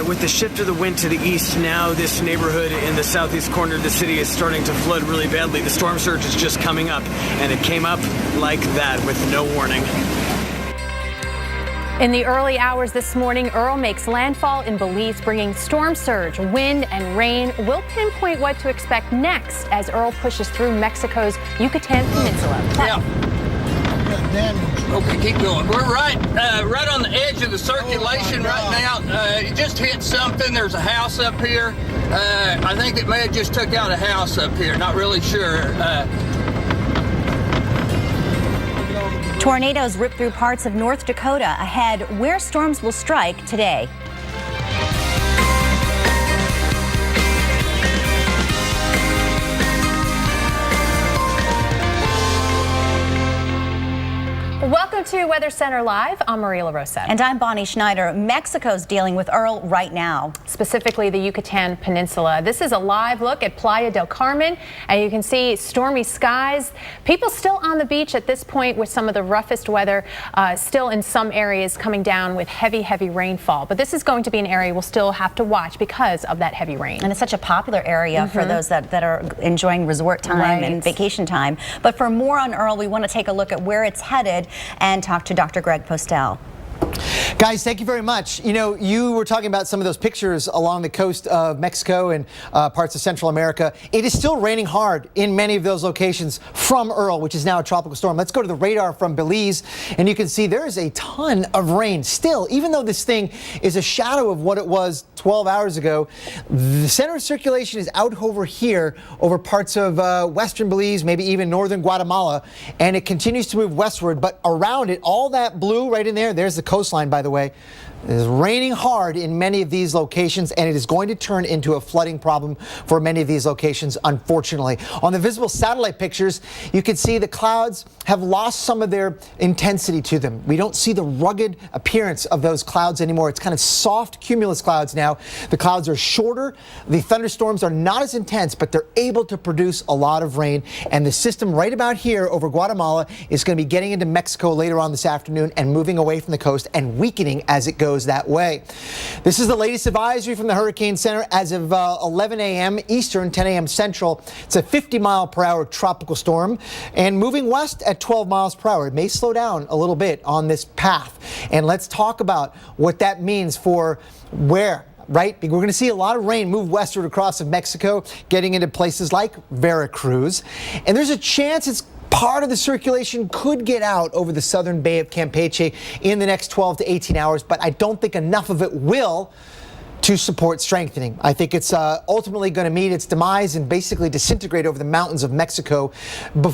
with the shift of the wind to the east, now this neighborhood in the southeast corner of the city is starting to flood really badly. The storm surge is just coming up, and it came up like that with no warning. In the early hours this morning, Earl makes landfall in Belize, bringing storm surge, wind, and rain. We'll pinpoint what to expect next as Earl pushes through Mexico's Yucatan Peninsula. Okay, keep going. We're right on the edge of the circulation right now. It just hit something. There's a house up here. I think it may have just took out a house up here. Not really sure. Tornadoes rip through parts of North Dakota. Ahead, where storms will strike today. Welcome to Weather Center Live. I'm Maria LaRosa. And I'm Bonnie Schneider. Mexico's dealing with Earl right now. Specifically the Yucatan Peninsula. This is a live look at Playa del Carmen, and you can see stormy skies. People still on the beach at this point with some of the roughest weather, still in some areas coming down with heavy rainfall. But this is going to be an area we'll still have to watch because of that heavy rain. And it's such a popular area for those that are enjoying resort time and vacation time. But for more on Earl, we want to take a look at where it's headed and talk to Dr. Greg Postel. Guys, thank you very much. You know, you were talking about some of those pictures along the coast of Mexico and parts of Central America. It is still raining hard in many of those locations from Earl, which is now a tropical storm. Let's go to the radar from Belize, and you can see there is a ton of rain still. Even though this thing is a shadow of what it was 12 hours ago, the center of circulation is out over here, over parts of western Belize, maybe even northern Guatemala, and it continues to move westward. But around it, all that blue right in there, there's the coastline, by the way. It is raining hard in many of these locations, and it is going to turn into a flooding problem for many of these locations, unfortunately. On the visible satellite pictures, you can see the clouds have lost some of their intensity to them. We don't see the rugged appearance of those clouds anymore. It's kind of soft cumulus clouds now. The clouds are shorter. The thunderstorms are not as intense, but they're able to produce a lot of rain. And the system right about here over Guatemala is going to be getting into Mexico later on this afternoon and moving away from the coast and weakening as it goes that way. This is the latest advisory from the Hurricane Center as of 11 a.m. Eastern, 10 a.m. Central. It's a 50-mile-per-hour tropical storm and moving west at 12 miles per hour. It may slow down a little bit on this path. And let's talk about what that means for where. Right? We're going to see a lot of rain move westward across of Mexico, getting into places like Veracruz. And there's a chance it's part of the circulation could get out over the southern Bay of Campeche in the next 12 to 18 hours, but I don't think enough of it will to support strengthening. I think it's ultimately going to meet its demise and basically disintegrate over the mountains of Mexico,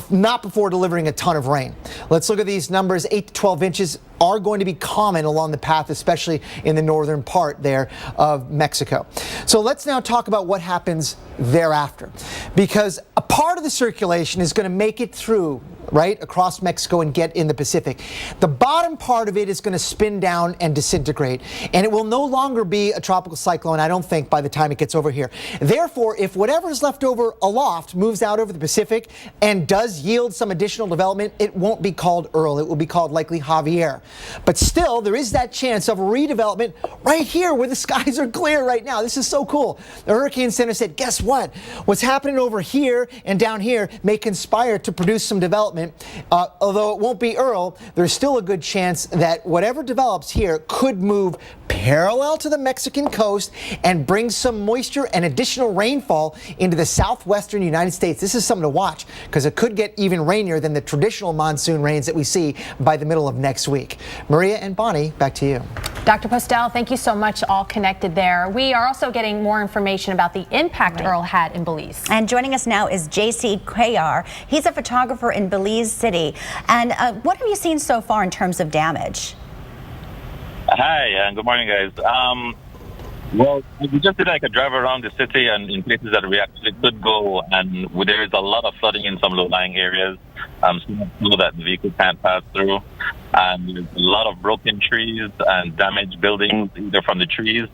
not before delivering a ton of rain. Let's look at these numbers. 8 to 12 inches are going to be common along the path, especially in the northern part there of Mexico. So let's now talk about what happens thereafter, because a part of the circulation is going to make it through right across Mexico and get in the Pacific. The bottom part of it is going to spin down and disintegrate, and it will no longer be a tropical cyclone, I don't think, by the time it gets over here. Therefore, if whatever is left over aloft moves out over the Pacific and does yield some additional development, it won't be called Earl. It will be called likely Javier. But still, there is that chance of redevelopment right here where the skies are clear right now. This is so cool. The Hurricane Center said, guess what? What's happening over here and down here may conspire to produce some development. Although it won't be Earl, there's still a good chance that whatever develops here could move parallel to the Mexican coast and bring some moisture and additional rainfall into the southwestern United States. This is something to watch because it could get even rainier than the traditional monsoon rains that we see by the middle of next week. Maria and Bonnie, back to you. Dr. Postel, thank you so much, all connected there. We are also getting more information about the impact Earl had in Belize. And joining us now is J.C. Cuellar. He's a photographer in Belize City. And what have you seen so far in terms of damage? Hi, good morning, guys. Well, we just did like a drive around the city and in places that we actually could go, and there is a lot of flooding in some low-lying areas, so that the vehicle can't pass through. And there's a lot of broken trees and damaged buildings, either from the trees.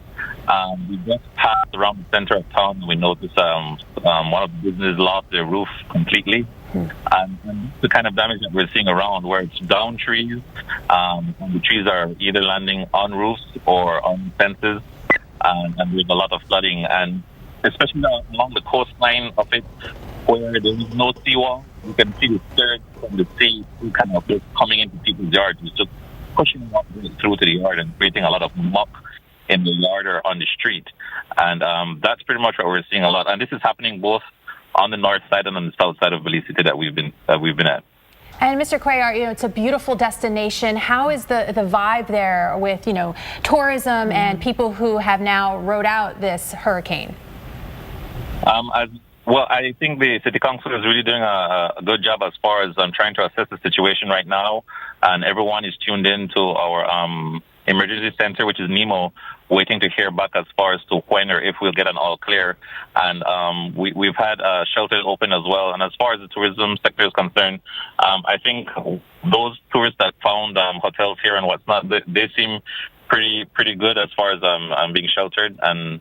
We just passed around the center of town, and we noticed one of the businesses lost their roof completely. And the kind of damage that we're seeing around, where it's down trees, and the trees are either landing on roofs or on fences. and there's a lot of flooding, and especially along the coastline of it, where there is no seawall, you can see the surge from the sea kind of just coming into people's yards. It's just pushing water through to the yard and creating a lot of muck in the yard or on the street. And that's pretty much what we're seeing a lot. And this is happening both on the north side and on the south side of Belize City that we've been at. And Mr. Cuellar, it's a beautiful destination. How is the vibe there with, tourism and people who have now rode out this hurricane? I think the City Council is really doing a good job as far as trying to assess the situation right now. And everyone is tuned in to our emergency center, which is NEMO, waiting to hear back as far as to when or if we'll get an all clear. And we've had shelters open as well. And as far as the tourism sector is concerned, I think those tourists that found hotels here and whatnot, they seem pretty good as far as being sheltered. And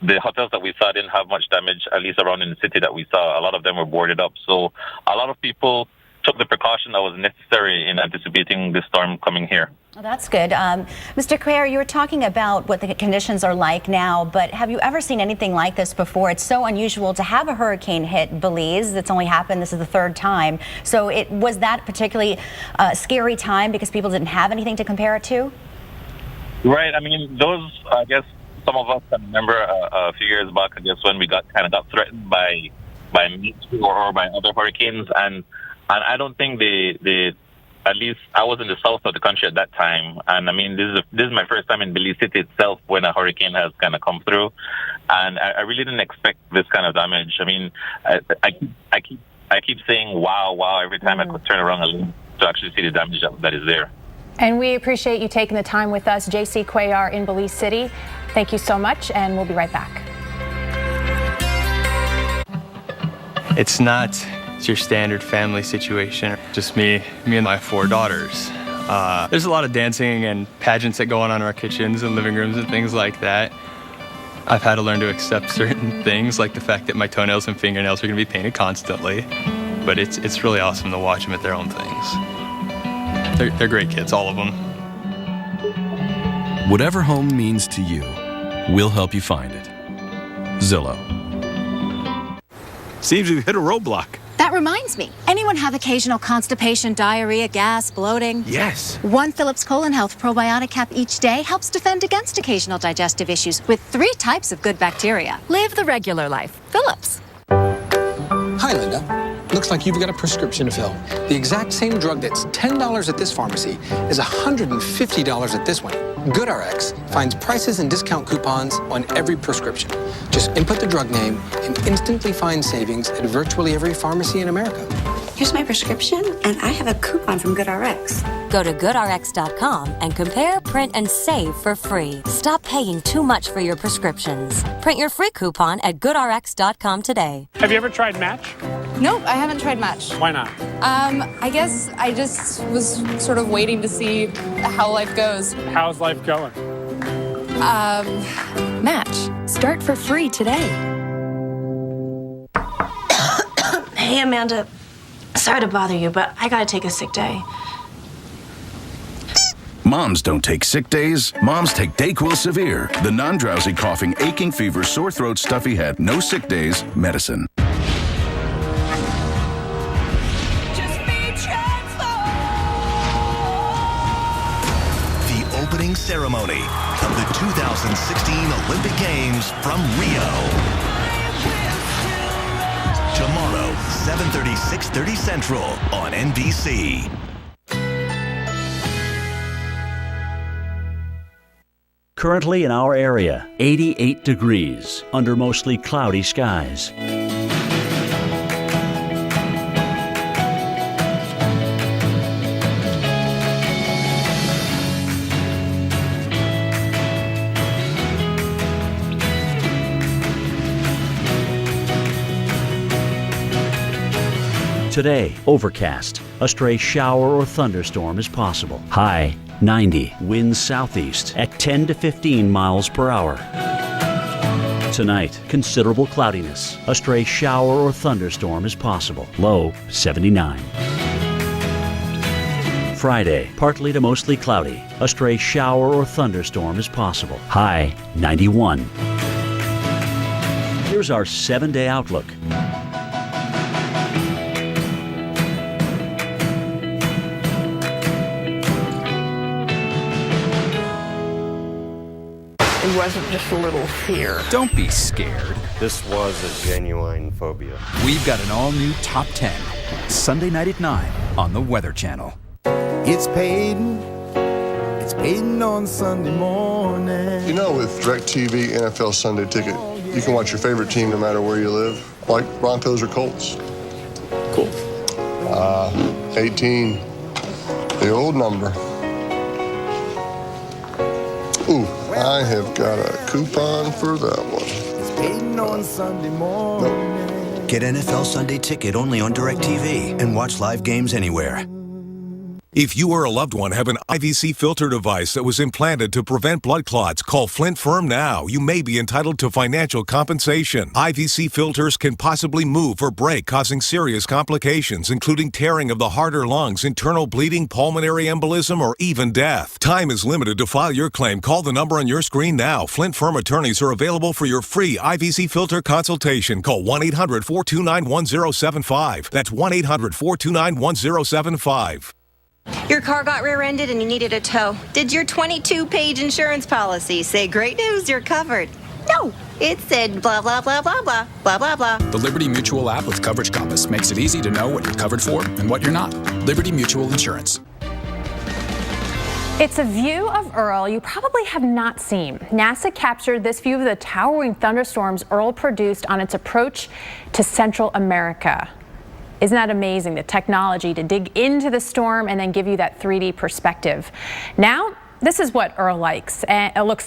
the hotels that we saw didn't have much damage, at least around in the city that we saw. A lot of them were boarded up. So a lot of people took the precaution that was necessary in anticipating the storm coming here. Well, that's good. Mr. Cuellar, you were talking about what the conditions are like now, but have you ever seen anything like this before? It's so unusual to have a hurricane hit Belize. It's only happened, this is the third time. So was that particularly a scary time because people didn't have anything to compare it to? Right. I mean, I guess some of us can remember a few years back, I guess, when we got threatened by Mitch or by other hurricanes. And I don't think at least I was in the south of the country at that time. And I mean, this is my first time in Belize City itself when a hurricane has kind of come through. And I really didn't expect this kind of damage. I mean, I keep saying, wow, every time I could turn around a little to actually see the damage that is there. And we appreciate you taking the time with us, J.C. Cuellar in Belize City. Thank you so much, and we'll be right back. It's your standard family situation. Just me and my 4 daughters. There's a lot of dancing and pageants that go on in our kitchens and living rooms and things like that. I've had to learn to accept certain things, like the fact that my toenails and fingernails are going to be painted constantly. But it's really awesome to watch them at their own things. They're great kids, all of them. Whatever home means to you, we'll help you find it. Zillow. Seems we've hit a roadblock. That reminds me. Anyone have occasional constipation, diarrhea, gas, bloating? Yes. 1 Phillips Colon Health probiotic cap each day helps defend against occasional digestive issues with 3 types of good bacteria. Live the regular life. Phillips. Hi, Linda. Looks like you've got a prescription to fill. The exact same drug that's $10 at this pharmacy is $150 at this one. GoodRx finds prices and discount coupons on every prescription. Just input the drug name and instantly find savings at virtually every pharmacy in America. Here's my prescription, and I have a coupon from GoodRx. Go to GoodRx.com and compare, print, and save for free. Stop paying too much for your prescriptions. Print your free coupon at GoodRx.com today. Have you ever tried Match? Nope, I haven't tried Match. Why not? I guess I just was sort of waiting to see how life goes. How's life going? Match. Start for free today. Hey, Amanda. Sorry to bother you, but I gotta take a sick day. Moms don't take sick days. Moms take Dayquil Severe, the non-drowsy, coughing, aching fever, sore throat, stuffy head, no sick days medicine. The opening ceremony of the 2016 Olympic Games from Rio. Tomorrow, 7:30, 6:30 Central on NBC. Currently in our area, 88 degrees under mostly cloudy skies. Today, overcast. A stray shower or thunderstorm is possible. High 90. Winds southeast at 10 to 15 miles per hour. Tonight, considerable cloudiness. A stray shower or thunderstorm is possible. Low 79. Friday, partly to mostly cloudy. A stray shower or thunderstorm is possible. High 91. Here's our 7-day outlook. It wasn't just a little fear. Don't be scared. This was a genuine phobia. We've got an all-new Top 10. Sunday night at 9 on the Weather Channel. It's Peyton. It's Peyton on Sunday morning. You know, with DirecTV NFL Sunday Ticket, you can watch your favorite team no matter where you live, like Broncos or Colts. Cool. 18, the old number. Ooh, I have got a coupon for that one. It's Peyton on Sunday morning. Get NFL Sunday Ticket only on DirecTV and watch live games anywhere. If you or a loved one have an IVC filter device that was implanted to prevent blood clots, call Flint Firm now. You may be entitled to financial compensation. IVC filters can possibly move or break, causing serious complications, including tearing of the heart or lungs, internal bleeding, pulmonary embolism, or even death. Time is limited to file your claim. Call the number on your screen now. Flint Firm attorneys are available for your free IVC filter consultation. Call 1-800-429-1075. That's 1-800-429-1075. Your car got rear-ended and you needed a tow. Did your 22-page insurance policy say, great news, you're covered? No, it said blah, blah, blah, blah, blah, blah, blah, blah. The Liberty Mutual app with Coverage Compass makes it easy to know what you're covered for and what you're not. Liberty Mutual Insurance. It's a view of Earl you probably have not seen. NASA captured this view of the towering thunderstorms Earl produced on its approach to Central America. Isn't that amazing, the technology to dig into the storm and then give you that 3D perspective? Now, this is what Earl looks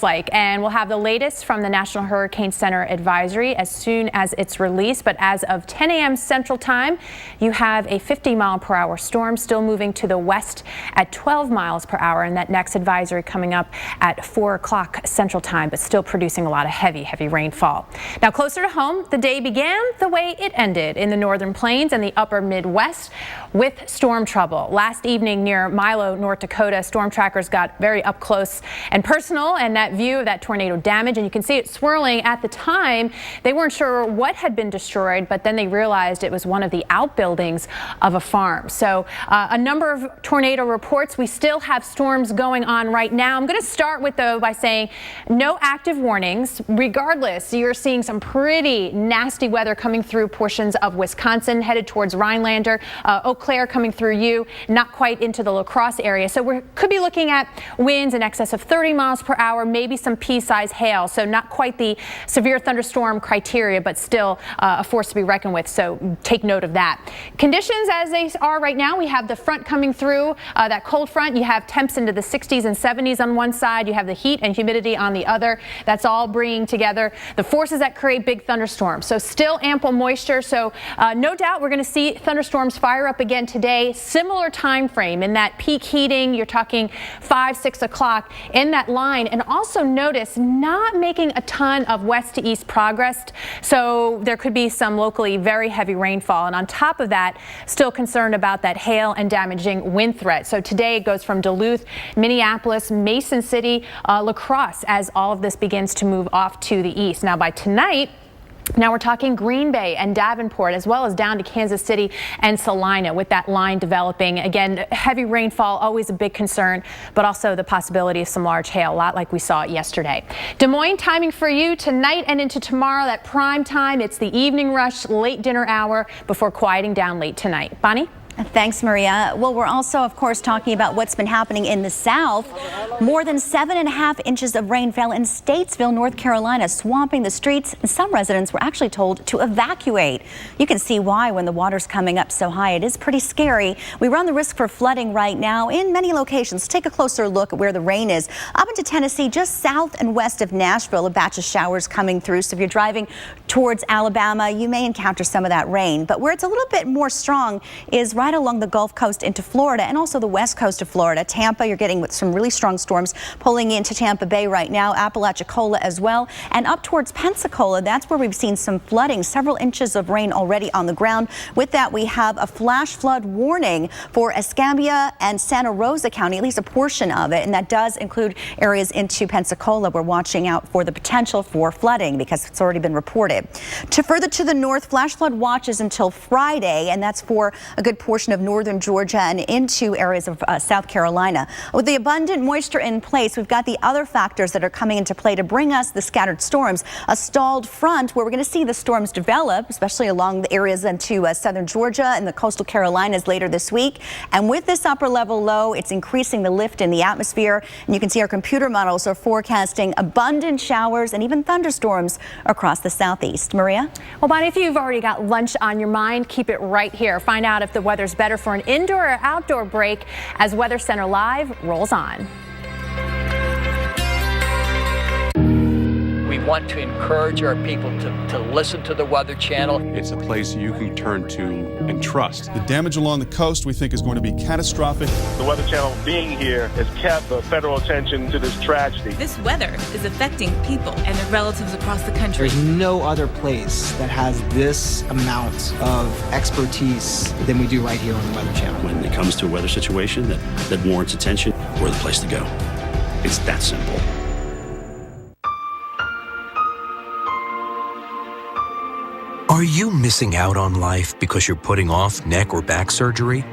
like, and we'll have the latest from the National Hurricane Center advisory as soon as it's released. But as of 10 a.m. Central Time, you have a 50-mile-per-hour storm still moving to the west at 12 miles per hour, and that next advisory coming up at 4 o'clock Central Time, but still producing a lot of heavy rainfall. Now, closer to home, the day began the way it ended in the northern plains and the upper Midwest with storm trouble. Last evening near Milo, North Dakota, storm trackers got very up close and personal and that view of that tornado damage, and you can see it swirling. At the time, they weren't sure what had been destroyed, but then they realized it was one of the outbuildings of a farm. So a number of tornado reports. We still have storms going on right now. I'm going to start with, though, by saying no active warnings. Regardless, you're seeing some pretty nasty weather coming through portions of Wisconsin, headed towards Rhinelander, Eau Claire coming through you, not quite into the La Crosse area. So we could be looking at winds in excess of 30 miles per hour, maybe some pea-sized hail. So not quite the severe thunderstorm criteria, but still a force to be reckoned with. So take note of that. Conditions as they are right now, we have the front coming through, that cold front. You have temps into the 60s and 70s on one side. You have the heat and humidity on the other. That's all bringing together the forces that create big thunderstorms. So still ample moisture. So no doubt we're going to see thunderstorms fire up again today. Similar time frame in that peak heating. You're talking 5-6 o'clock in that line. And also notice not making a ton of west to east progress. So there could be some locally very heavy rainfall. And on top of that, still concerned about that hail and damaging wind threat. So today it goes from Duluth, Minneapolis, Mason City, La Crosse as all of this begins to move off to the east. Now by tonight, now we're talking Green Bay and Davenport, as well as down to Kansas City and Salina with that line developing. Again, heavy rainfall, always a big concern, but also the possibility of some large hail, a lot like we saw yesterday. Des Moines, timing for you tonight and into tomorrow, that prime time. It's the evening rush, late dinner hour before quieting down late tonight. Bonnie? Thanks, Maria. Well, we're also, of course, talking about what's been happening in the south. More than 7.5 inches of rain fell in Statesville, North Carolina, swamping the streets. And some residents were actually told to evacuate. You can see why when the water's coming up so high. It is pretty scary. We run the risk for flooding right now in many locations. Take a closer look at where the rain is. Up into Tennessee, just south and west of Nashville, a batch of showers coming through. So if you're driving towards Alabama, you may encounter some of that rain. But where it's a little bit more strong is right right along the Gulf Coast into Florida and also the west coast of Florida. Tampa, you're getting with some really strong storms pulling into Tampa Bay right now, Apalachicola as well, and up towards Pensacola. That's where we've seen some flooding, several inches of rain already on the ground. With that, we have a flash flood warning for Escambia and Santa Rosa County, at least a portion of it, and that does include areas into Pensacola. We're watching out for the potential for flooding because it's already been reported. Further to the north, flash flood watches until Friday, and that's for a good portion of northern Georgia and into areas of South Carolina. With the abundant moisture in place, we've got the other factors that are coming into play to bring us the scattered storms. A stalled front where we're going to see the storms develop, especially along the areas into southern Georgia and the coastal Carolinas later this week. And with this upper level low, it's increasing the lift in the atmosphere. And you can see our computer models are forecasting abundant showers and even thunderstorms across the southeast. Maria? Well, Bonnie, if you've already got lunch on your mind, keep it right here. Find out if the weather's better for an indoor or outdoor break as Weather Center Live rolls on. We want to encourage our people to listen to the Weather Channel. It's a place you can turn to and trust. The damage along the coast we think is going to be catastrophic. The Weather Channel being here has kept the federal attention to this tragedy. This weather is affecting people and their relatives across the country. There's no other place that has this amount of expertise than we do right here on the Weather Channel. When it comes to a weather situation that warrants attention, we're the place to go. It's that simple. Are you missing out on life because you're putting off neck or back surgery?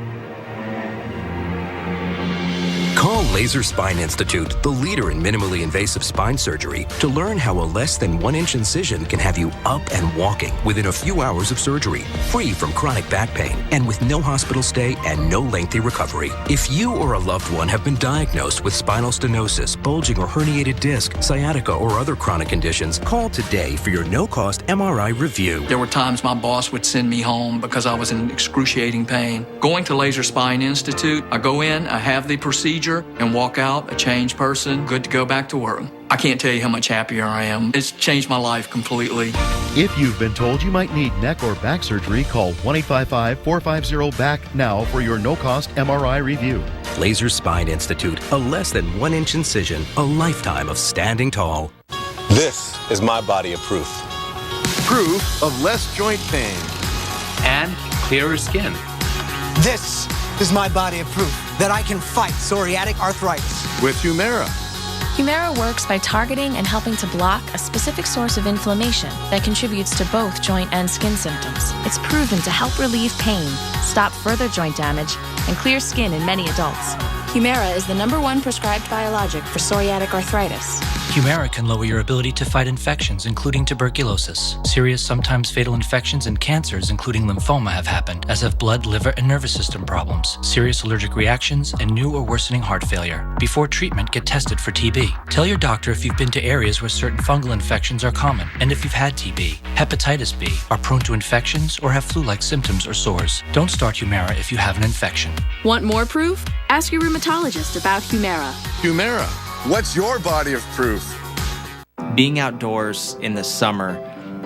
Call Laser Spine Institute, the leader in minimally invasive spine surgery, to learn how a less than 1-inch incision can have you up and walking within a few hours of surgery, free from chronic back pain, and with no hospital stay and no lengthy recovery. If you or a loved one have been diagnosed with spinal stenosis, bulging or herniated disc, sciatica, or other chronic conditions, call today for your no-cost MRI review. There were times my boss would send me home because I was in excruciating pain. Going to Laser Spine Institute, I go in, I have the procedure, and walk out a changed person, good to go back to work. I can't tell you how much happier I am. It's changed my life completely. If you've been told you might need neck or back surgery, call 1-855-450-BACK now for your no-cost MRI review. Laser Spine Institute, a less than 1-inch incision, a lifetime of standing tall. This is my body of proof. Proof of less joint pain. And clearer skin. This is my body of proof that I can fight psoriatic arthritis. With Humira. Humira works by targeting and helping to block a specific source of inflammation that contributes to both joint and skin symptoms. It's proven to help relieve pain, stop further joint damage, and clear skin in many adults. Humira is the #1 prescribed biologic for psoriatic arthritis. Humira can lower your ability to fight infections, including tuberculosis. Serious, sometimes fatal infections and cancers, including lymphoma, have happened, as have blood, liver, and nervous system problems, serious allergic reactions, and new or worsening heart failure. Before treatment, get tested for TB. Tell your doctor if you've been to areas where certain fungal infections are common, and if you've had TB, hepatitis B, are prone to infections, or have flu-like symptoms or sores. Don't start Humira if you have an infection. Want more proof? Ask your rheumatologist about Humira. Humira. What's your body of proof? Being outdoors in the summer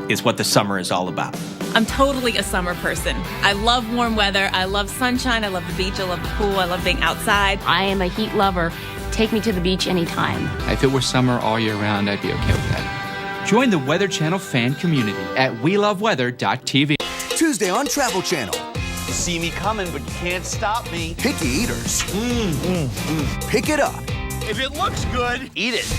is what the summer is all about. I'm totally a summer person. I love warm weather. I love sunshine. I love the beach. I love the pool. I love being outside. I am a heat lover. Take me to the beach anytime. If it were summer all year round, I'd be okay with that. Join the Weather Channel fan community at weloveweather.tv. Tuesday on Travel Channel. See me coming, but you can't stop me. Picky eaters. Pick it up. If it looks good, eat it.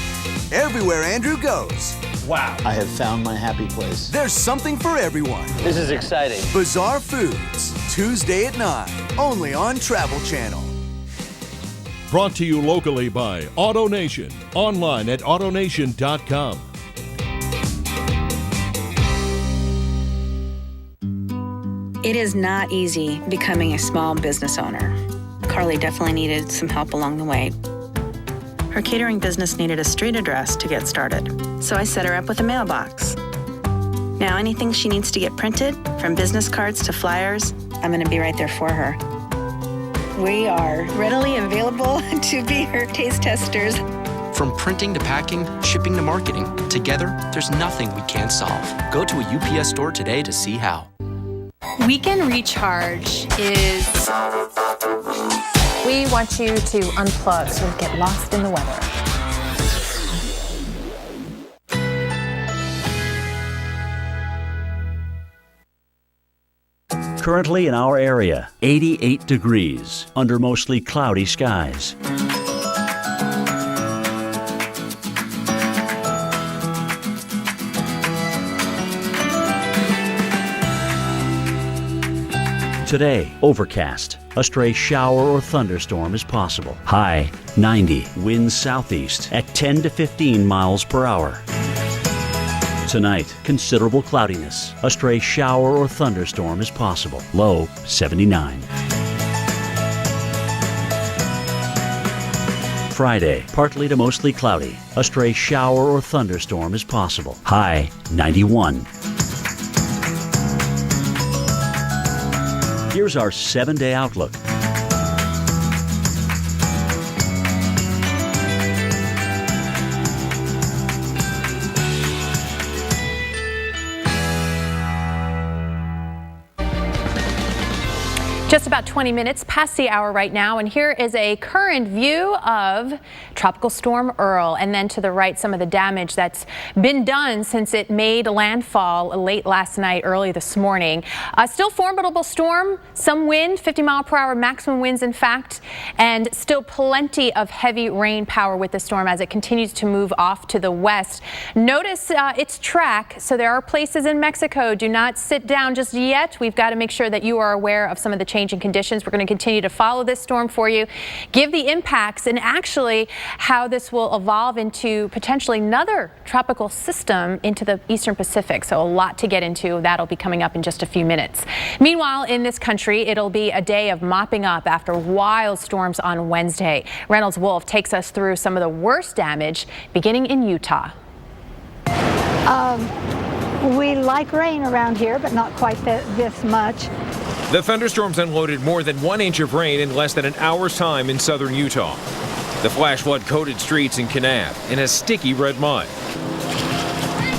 Everywhere Andrew goes. Wow. I have found my happy place. There's something for everyone. This is exciting. Bizarre Foods, Tuesday at 9, only on Travel Channel. Brought to you locally by AutoNation. Online at AutoNation.com. It is not easy becoming a small business owner. Carly definitely needed some help along the way. Her catering business needed a street address to get started, so I set her up with a mailbox. Now anything she needs to get printed, from business cards to flyers, I'm going to be right there for her. We are readily available to be her taste testers. From printing to packing, shipping to marketing, together, there's nothing we can't solve. Go to a UPS store today to see how. Weekend recharge is... We want you to unplug so we get lost in the weather. Currently in our area, 88 degrees under mostly cloudy skies. Today, overcast. A stray shower or thunderstorm is possible. High 90. Winds southeast at 10 to 15 miles per hour. Tonight, considerable cloudiness. A stray shower or thunderstorm is possible. Low 79. Friday, partly to mostly cloudy. A stray shower or thunderstorm is possible. High 91. Here's our 7-day outlook. Just about 20 minutes past the hour right now, and here is a current view of Tropical Storm Earl. And then to the right, some of the damage that's been done since it made landfall late last night, early this morning. Still formidable storm, some wind, 50-mile-per-hour maximum winds, in fact, and still plenty of heavy rain power with the storm as it continues to move off to the west. Notice its track, so there are places in Mexico. Do not sit down just yet. We've got to make sure that you are aware of some of the changing conditions. We're going to continue to follow this storm for you, give the impacts, and actually how this will evolve into potentially another tropical system into the eastern Pacific. So a lot to get into. That'll be coming up in just a few minutes. Meanwhile, in this country, it'll be a day of mopping up after wild storms on Wednesday. Reynolds Wolf takes us through some of the worst damage beginning in Utah. We like rain around here, but not quite this much. The thunderstorms unloaded more than 1 inch of rain in less than an hour's time in southern Utah. The flash flood coated streets in Kanab in a sticky red mud.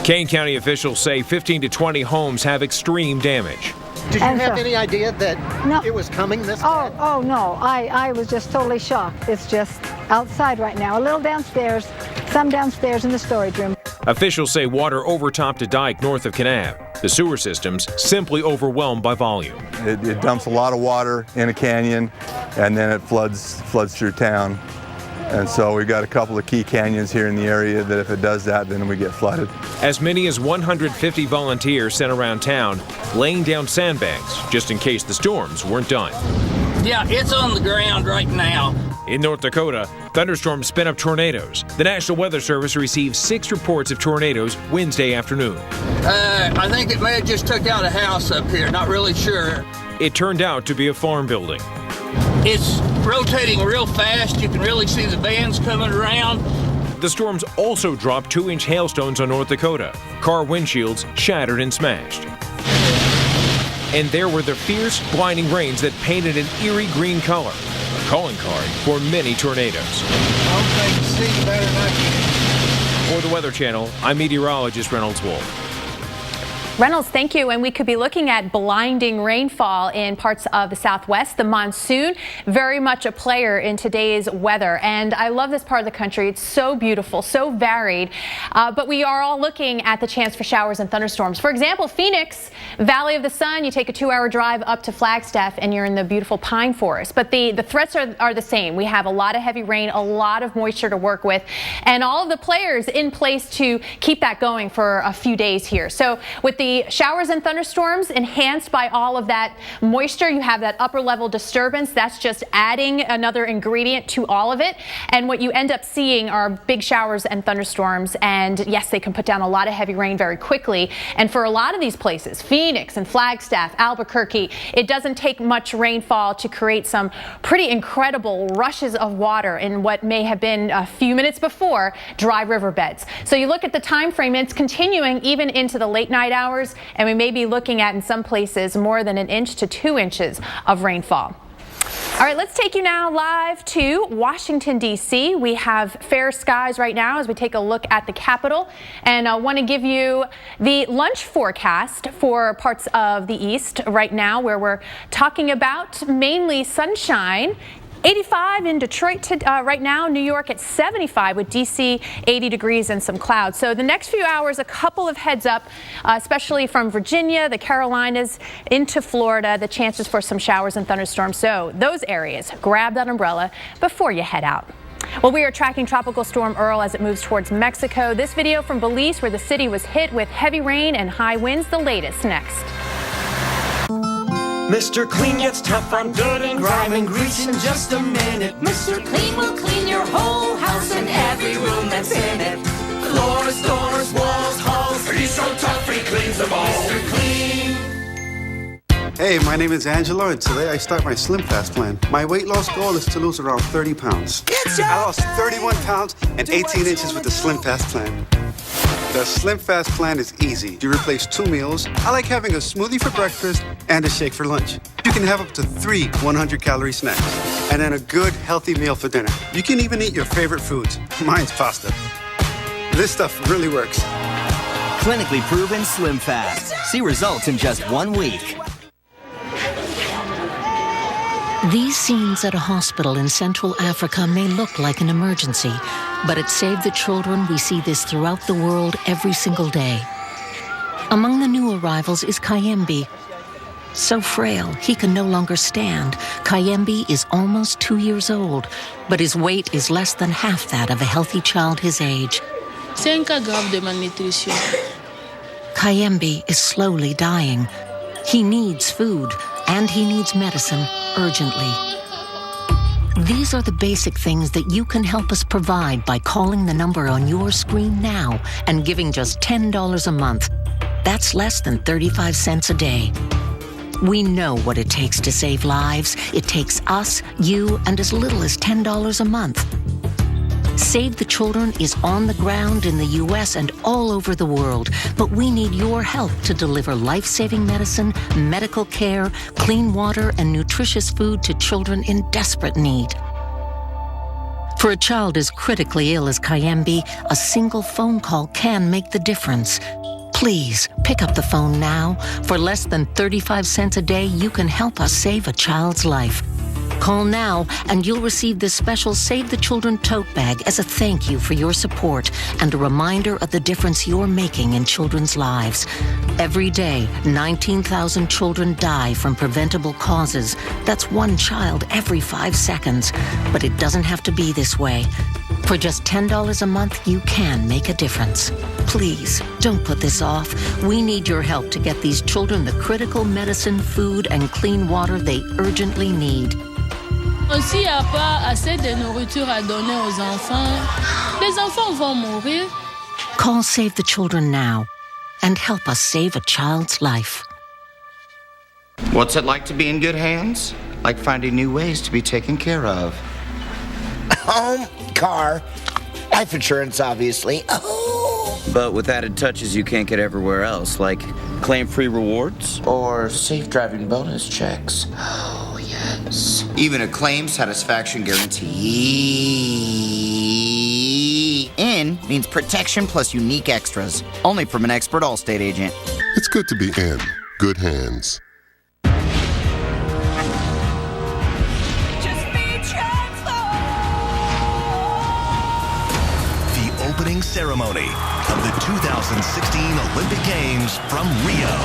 Kane County officials say 15 to 20 homes have extreme damage. Did you have any idea that it was coming this bad? Oh, no. I was just totally shocked. It's just outside right now. A little downstairs, some downstairs in the storage room. Officials say water overtopped a dike north of Kanab. The sewer system's simply overwhelmed by volume. It dumps a lot of water in a canyon, and then it floods through town. And so we've got a couple of key canyons here in the area that if it does that, then we get flooded. As many as 150 volunteers sent around town, laying down sandbags just in case the storms weren't done. Yeah, it's on the ground right now. In North Dakota, thunderstorms spin up tornadoes. The National Weather Service received 6 reports of tornadoes Wednesday afternoon. I think it may have just took out a house up here, not really sure. It turned out to be a farm building. It's rotating real fast. You can really see the bands coming around. The storms also dropped 2-inch hailstones on North Dakota. Car windshields shattered and smashed. And there were the fierce, blinding rains that painted an eerie green color. A calling card for many tornadoes. For the Weather Channel, I'm meteorologist Reynolds Wolf. Reynolds, thank you. And we could be looking at blinding rainfall in parts of the Southwest. The monsoon, very much a player in today's weather. And I love this part of the country. It's so beautiful, so varied. But we are all looking at the chance for showers and thunderstorms. For example, Phoenix, Valley of the Sun, you take a 2-hour drive up to Flagstaff and you're in the beautiful pine forest. But the threats are the same. We have a lot of heavy rain, a lot of moisture to work with, and all of the players in place to keep that going for a few days here. So with the showers and thunderstorms enhanced by all of that moisture, you have that upper level disturbance. That's just adding another ingredient to all of it. And what you end up seeing are big showers and thunderstorms. And yes, they can put down a lot of heavy rain very quickly. And for a lot of these places, Phoenix and Flagstaff, Albuquerque, it doesn't take much rainfall to create some pretty incredible rushes of water in what may have been a few minutes before dry riverbeds. So you look at the time frame, it's continuing even into the late night hours. And we may be looking at, in some places, more than 1 inch to 2 inches of rainfall. All right, let's take you now live to Washington, D.C. We have fair skies right now as we take a look at the Capitol. And I want to give you the lunch forecast for parts of the East right now, where we're talking about mainly sunshine. 85 in Detroit right now, New York at 75 with D.C. 80 degrees and some clouds. So the next few hours, a couple of heads up, especially from Virginia, the Carolinas into Florida, the chances for some showers and thunderstorms. So those areas, grab that umbrella before you head out. Well, we are tracking Tropical Storm Earl as it moves towards Mexico. This video from Belize, where the city was hit with heavy rain and high winds, the latest next. Mr. Clean gets tough on dirt and grime and grease in just a minute. Mr. Clean will clean your whole house and every room that's in it. Floors, doors, walls, halls. He's so tough he cleans them all. Mr. Clean. Hey, my name is Angelo, and today I start my Slim Fast plan. My weight loss goal is to lose around 30 pounds. I lost 31 pounds and 18 inches with the Slim Fast plan. The Slim Fast plan is easy. You replace 2 meals. I like having a smoothie for breakfast and a shake for lunch. You can have up to 3 100-calorie snacks and then a good, healthy meal for dinner. You can even eat your favorite foods. Mine's pasta. This stuff really works. Clinically proven Slim Fast. See results in just 1 week. These scenes at a hospital in Central Africa may look like an emergency, but at Save the Children, we see this throughout the world every single day. Among the new arrivals is Kayembe. So frail, he can no longer stand. Kayembe is almost 2 years old, but his weight is less than half that of a healthy child his age. 5 grammes de malnutrition. Kayembe is slowly dying. He needs food, and he needs medicine urgently. These are the basic things that you can help us provide by calling the number on your screen now and giving just $10 a month. That's less than 35 cents a day. We know what it takes to save lives. It takes us, you, and as little as $10 a month. Save the Children is on the ground in the U.S. and all over the world, but we need your help to deliver life-saving medicine, medical care, clean water, and nutritious food to children in desperate need. For a child as critically ill as Kayembe, a single phone call can make the difference. Please, pick up the phone now. For less than 35 cents a day, you can help us save a child's life. Call now and you'll receive this special Save the Children tote bag as a thank you for your support and a reminder of the difference you're making in children's lives. Every day, 19,000 children die from preventable causes. That's 1 child every 5 seconds. But it doesn't have to be this way. For just $10 a month, you can make a difference. Please, don't put this off. We need your help to get these children the critical medicine, food, and clean water they urgently need. S'il n'y a pas assez de nourriture à donner aux enfants, les enfants vont mourir. Call Save the Children now and help us save a child's life. What's it like to be in good hands? Like finding new ways to be taken care of. Home, car, life insurance, obviously. Oh. But with added touches you can't get everywhere else, like claim-free rewards? Or safe driving bonus checks. Oh, yes. Even a claim satisfaction guarantee. In means protection plus unique extras. Only from an expert Allstate agent. It's good to be in good hands. Opening ceremony of the 2016 Olympic Games from Rio.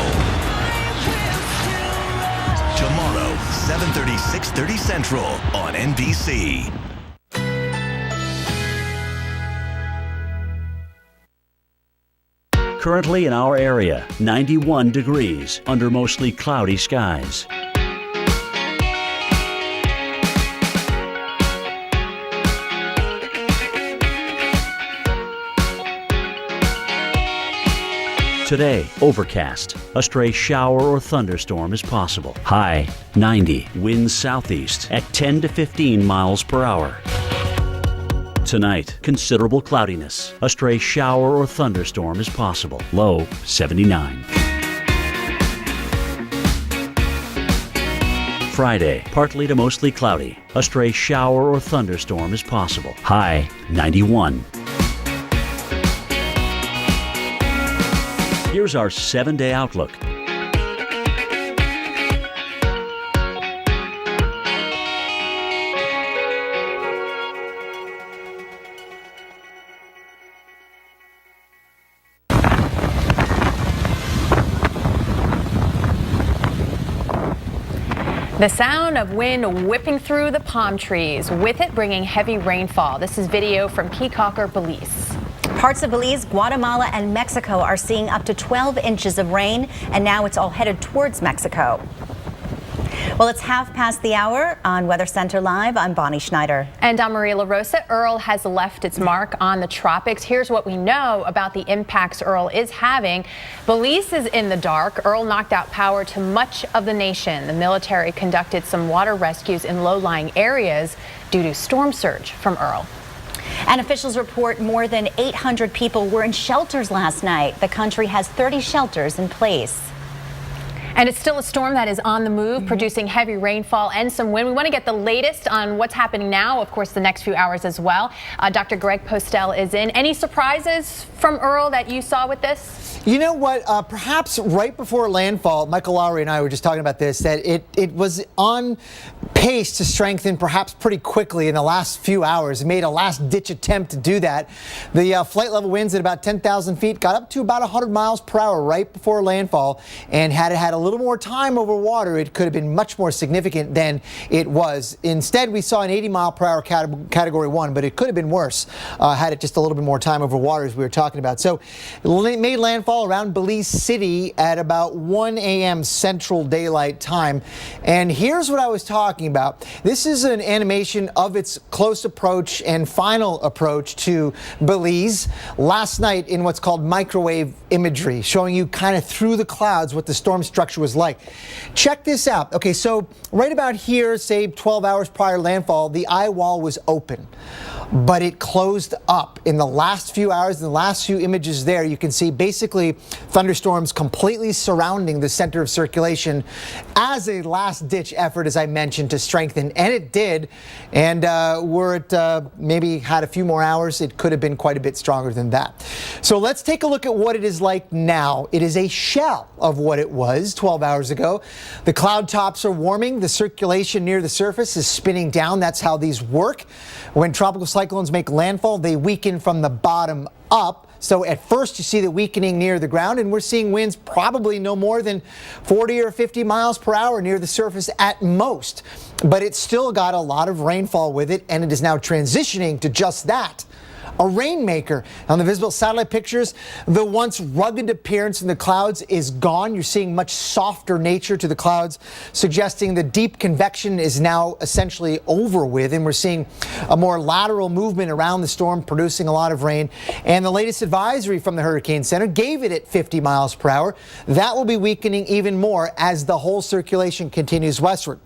Tomorrow, 7:30, 6:30 Central on NBC. Currently in our area, 91 degrees under mostly cloudy skies. Today, overcast. A stray shower or thunderstorm is possible. High 90. Winds southeast at 10 to 15 miles per hour. Tonight, considerable cloudiness. A stray shower or thunderstorm is possible. Low 79. Friday, partly to mostly cloudy. A stray shower or thunderstorm is possible. High 91. Here's our 7-day outlook. The sound of wind whipping through the palm trees, with it bringing heavy rainfall. This is video from Keycocker, Belize. Parts of Belize, Guatemala, and Mexico are seeing up to 12 inches of rain, and now it's all headed towards Mexico. Well, it's 1:30 on Weather Center Live. I'm Bonnie Schneider. And I'm Maria LaRosa. Earl has left its mark on the tropics. Here's what we know about the impacts Earl is having. Belize is in the dark. Earl knocked out power to much of the nation. The military conducted some water rescues in low-lying areas due to storm surge from Earl. And officials report more than 800 people were in shelters last night. The country has 30 shelters in place. And it's still a storm that is on the move, producing heavy rainfall and some wind. We want to get the latest on what's happening now, of course, the next few hours as well. Dr. Greg Postel is in. Any surprises from Earl that you saw with this? You know what? Perhaps right before landfall, Michael Lowry and I were just talking about this, that it was on pace to strengthen perhaps pretty quickly in the last few hours. It made a last-ditch attempt to do that. The flight level winds at about 10,000 feet got up to about 100 miles per hour right before landfall, and had it had a little more time over water, it could have been much more significant than it was. Instead, we saw an 80-mile-per-hour category 1, but it could have been worse had it just a little bit more time over water, as we were talking about. So it made landfall around Belize City at about 1 a.m. Central Daylight Time. And here's what I was talking about. This is an animation of its close approach and final approach to Belize last night in what's called microwave imagery, showing you kind of through the clouds what the storm structure was like. Check this out. Okay, so right about here, say 12 hours prior to landfall, the eye wall was open, but it closed up. In the last few hours, in the last few images there, you can see basically thunderstorms completely surrounding the center of circulation as a last-ditch effort, as I mentioned, to strengthen, and it did. And were it maybe had a few more hours, it could have been quite a bit stronger than that. So let's take a look at what it is like now. It is a shell of what it was 12 hours ago. The cloud tops are warming. The circulation near the surface is spinning down. That's how these work. When tropical cyclones make landfall, they weaken from the bottom up. So at first you see the weakening near the ground, and we're seeing winds probably no more than 40 or 50 miles per hour near the surface at most. But it's still got a lot of rainfall with it, and it is now transitioning to just that. A rainmaker. On the visible satellite pictures, the once rugged appearance in the clouds is gone. You're seeing much softer nature to the clouds, suggesting the deep convection is now essentially over with, and we're seeing a more lateral movement around the storm, producing a lot of rain. And the latest advisory from the Hurricane Center gave it at 50 miles per hour. That will be weakening even more as the whole circulation continues westward.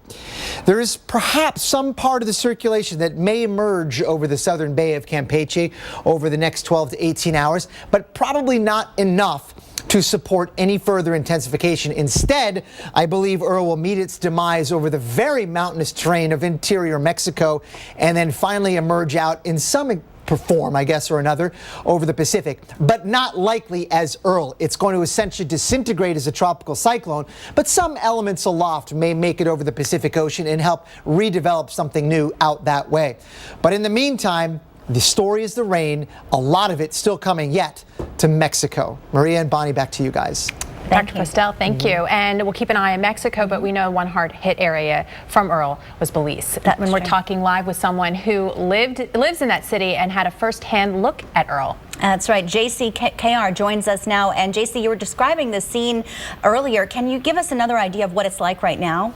There is perhaps some part of the circulation that may emerge over the southern bay of Campeche over the next 12 to 18 hours, but probably not enough to support any further intensification. Instead, I believe Earl will meet its demise over the very mountainous terrain of interior Mexico and then finally emerge out in some form, I guess, or another over the Pacific, but not likely as Earl. It's going to essentially disintegrate as a tropical cyclone, but some elements aloft may make it over the Pacific Ocean and help redevelop something new out that way. But in the meantime, the story is the rain, a lot of it still coming yet to Mexico. Maria and Bonnie, back to you guys. Dr. Postel, thank you. And we'll keep an eye on Mexico, but we know one hard-hit area from Earl was Belize. When we're talking live with someone who lives in that city and had a first-hand look at Earl. That's right. JC KR joins us now. And JC, you were describing the scene earlier. Can you give us another idea of what it's like right now?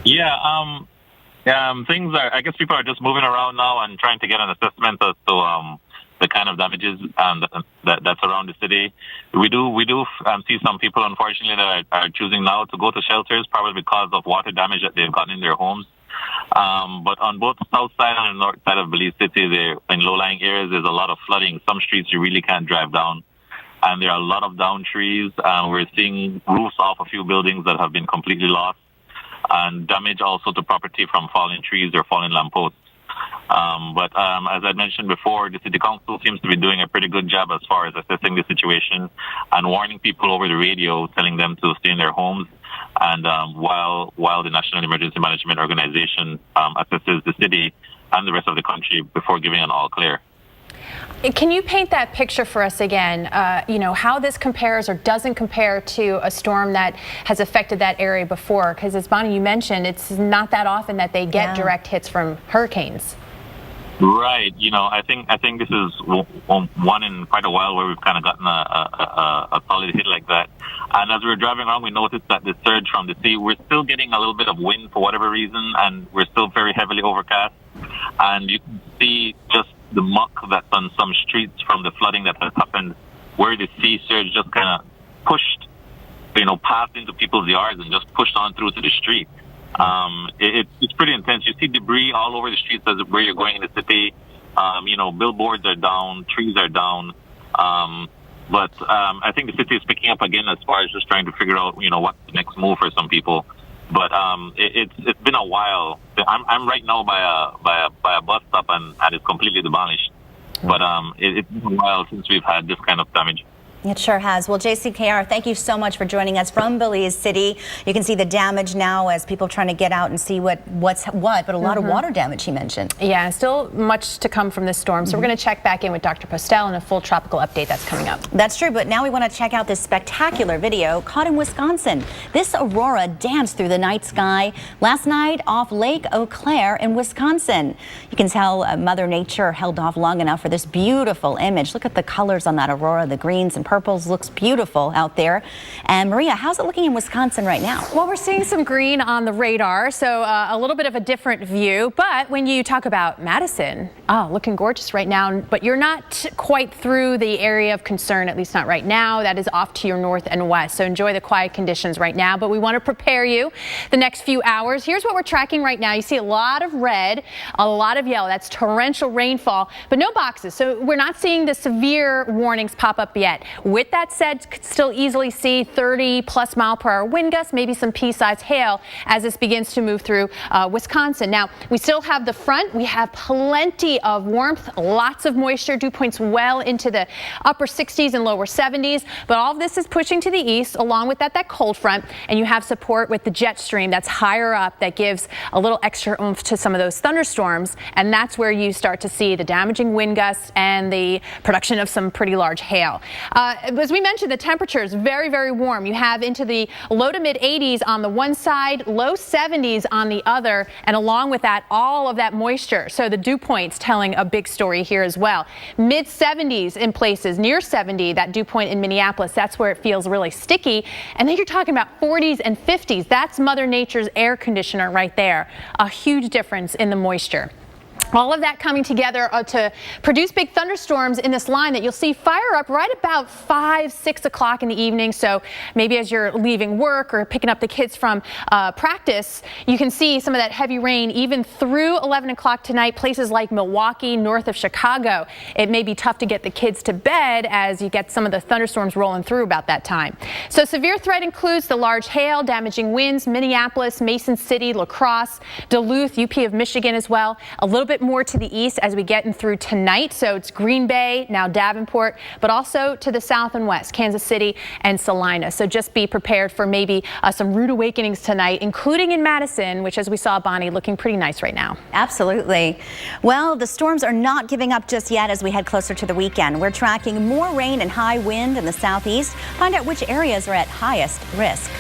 Yeah, things are, I guess people are just moving around now and trying to get an assessment as to the kind of damages that's around the city. We do see some people, unfortunately, that are choosing now to go to shelters, probably because of water damage that they've gotten in their homes. But on both the south side and the north side of Belize City, in low-lying areas, there's a lot of flooding. Some streets you really can't drive down. And there are a lot of downed trees. We're seeing roofs off a few buildings that have been completely lost. and damage also to property from falling trees or falling lampposts. But as I mentioned before, the City Council seems to be doing a pretty good job as far as assessing the situation and warning people over the radio, telling them to stay in their homes. And while the National Emergency Management Organization assesses the city and the rest of the country before giving an all clear. Can you paint that picture for us again? How this compares or doesn't compare to a storm that has affected that area before? Because as Bonnie, you mentioned, it's not that often that they get direct hits from hurricanes. Right. I think this is one in quite a while where we've kind of gotten a solid hit like that. And as we were driving around, we noticed that the surge from the sea, we're still getting a little bit of wind for whatever reason, and we're still very heavily overcast. And you can see just the muck that's on some streets from the flooding that has happened, where the sea surge just kind of pushed, passed into people's yards and just pushed on through to the street. It's pretty intense. You see debris all over the streets as where you're going in the city. Billboards are down, trees are down. But I think the city is picking up again as far as just trying to figure out, what's the next move for some people. But it's been a while. I'm right now by a bus stop and it's completely demolished. But it's been a while since we've had this kind of damage. It sure has. Well, JCKR, thank you so much for joining us from Belize City. You can see the damage now as people trying to get out and see what's what, but a lot of water damage he mentioned. Yeah, still much to come from this storm. So we're going to check back in with Dr. Postel and a full tropical update that's coming up. That's true, but now we want to check out this spectacular video caught in Wisconsin. This aurora danced through the night sky last night off Lake Eau Claire in Wisconsin. You can tell Mother Nature held off long enough for this beautiful image. Look at the colors on that aurora, the greens and purples. Looks beautiful out there. And Maria, how's it looking in Wisconsin right now? Well, we're seeing some green on the radar, so a little bit of a different view. But when you talk about Madison, looking gorgeous right now, but you're not quite through the area of concern, at least not right now. That is off to your north and west, so enjoy the quiet conditions right now. But we want to prepare you the next few hours. Here's what we're tracking right now. You see a lot of red, a lot of yellow. That's torrential rainfall, but no boxes. So we're not seeing the severe warnings pop up yet. With that said, could still easily see 30+ mile-per-hour wind gusts, maybe some pea-sized hail as this begins to move through Wisconsin. Now, we still have the front. We have plenty of warmth, lots of moisture, dew points well into the upper 60s and lower 70s. But all of this is pushing to the east, along with that cold front, and you have support with the jet stream that's higher up that gives a little extra oomph to some of those thunderstorms, and that's where you start to see the damaging wind gusts and the production of some pretty large hail. As we mentioned, the temperature is very, very warm. You have into the low to mid 80s on the one side, low 70s on the other, and along with that, all of that moisture. So the dew points telling a big story here as well. Mid 70s in places, near 70, that dew point in Minneapolis, that's where it feels really sticky. And then you're talking about 40s and 50s. That's Mother Nature's air conditioner right there. A huge difference in the moisture. All of that coming together to produce big thunderstorms in this line that you'll see fire up right about 5-6 o'clock in the evening. So maybe as you're leaving work or picking up the kids from practice, you can see some of that heavy rain even through 11 o'clock tonight. Places like Milwaukee, north of Chicago, it may be tough to get the kids to bed as you get some of the thunderstorms rolling through about that time. So severe threat includes the large hail, damaging winds, Minneapolis, Mason City, La Crosse, Duluth, UP of Michigan as well. A little bit more to the east as we get in through tonight. So it's Green Bay, now Davenport, but also to the south and west, Kansas City and Salina. So just be prepared for maybe some rude awakenings tonight, including in Madison, which, as we saw, Bonnie, looking pretty nice right now. Absolutely. Well, the storms are not giving up just yet as we head closer to the weekend. We're tracking more rain and high wind in the southeast. Find out which areas are at highest risk.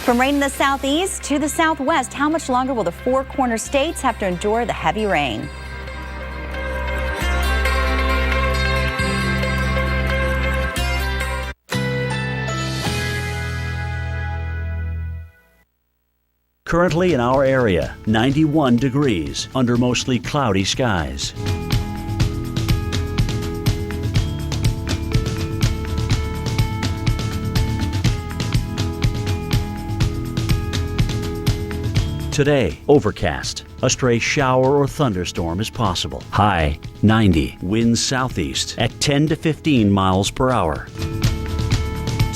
From rain in the southeast to the southwest, how much longer will the Four Corner states have to endure the heavy rain? Currently in our area, 91 degrees under mostly cloudy skies. Today, overcast. A stray shower or thunderstorm is possible. High 90. Winds southeast at 10 to 15 miles per hour.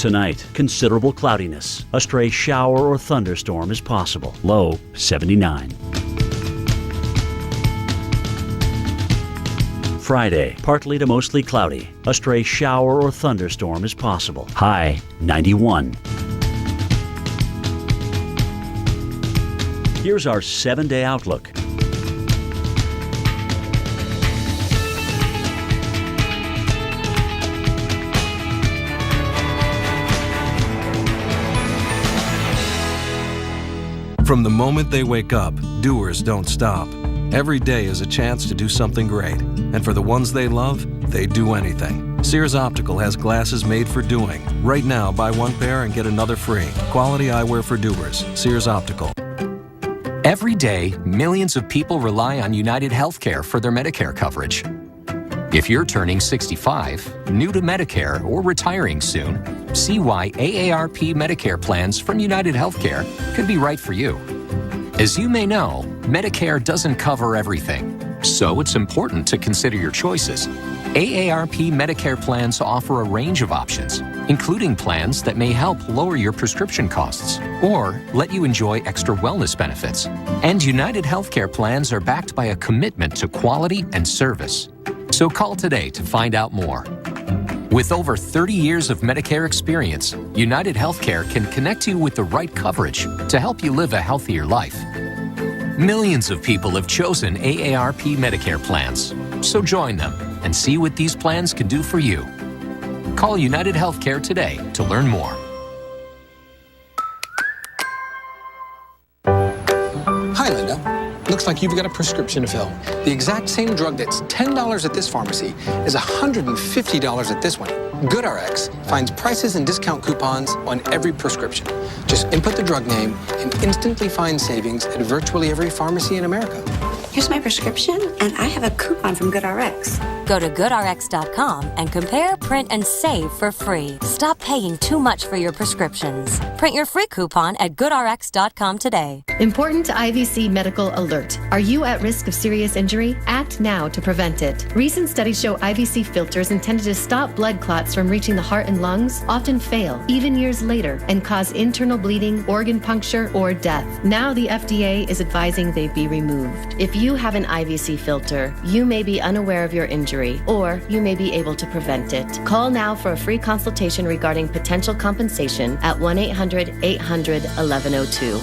Tonight, considerable cloudiness. A stray shower or thunderstorm is possible. Low 79. Friday, partly to mostly cloudy. A stray shower or thunderstorm is possible. High 91. Here's our 7-day outlook. From the moment they wake up, doers don't stop. Every day is a chance to do something great. And for the ones they love, they do anything. Sears Optical has glasses made for doing. Right now, buy one pair and get another free. Quality eyewear for doers. Sears Optical. Every day, millions of people rely on United Healthcare for their Medicare coverage. If you're turning 65, new to Medicare, or retiring soon, see why AARP Medicare plans from United Healthcare could be right for you. As you may know, Medicare doesn't cover everything, so it's important to consider your choices. AARP Medicare plans offer a range of options, including plans that may help lower your prescription costs or let you enjoy extra wellness benefits. And United Healthcare plans are backed by a commitment to quality and service. So call today to find out more. With over 30 years of Medicare experience, United Healthcare can connect you with the right coverage to help you live a healthier life. Millions of people have chosen AARP Medicare plans, so join them and see what these plans can do for you. Call United Healthcare today to learn more. Hi, Linda. Looks like you've got a prescription to fill. The exact same drug that's $10 at this pharmacy is $150 at this one. GoodRx finds prices and discount coupons on every prescription. Just input the drug name and instantly find savings at virtually every pharmacy in America. Here's my prescription, and I have a coupon from GoodRx. Go to GoodRx.com and compare, print, and save for free. Stop paying too much for your prescriptions. Print your free coupon at GoodRx.com today. Important IVC medical alert. Are you at risk of serious injury? Act now to prevent it. Recent studies show IVC filters intended to stop blood clots from reaching the heart and lungs often fail, even years later, and cause internal bleeding, organ puncture, or death. Now the FDA is advising they be removed. If you have an IVC filter, you may be unaware of your injury, or you may be able to prevent it. Call now for a free consultation regarding potential compensation at 1-800-800-1102.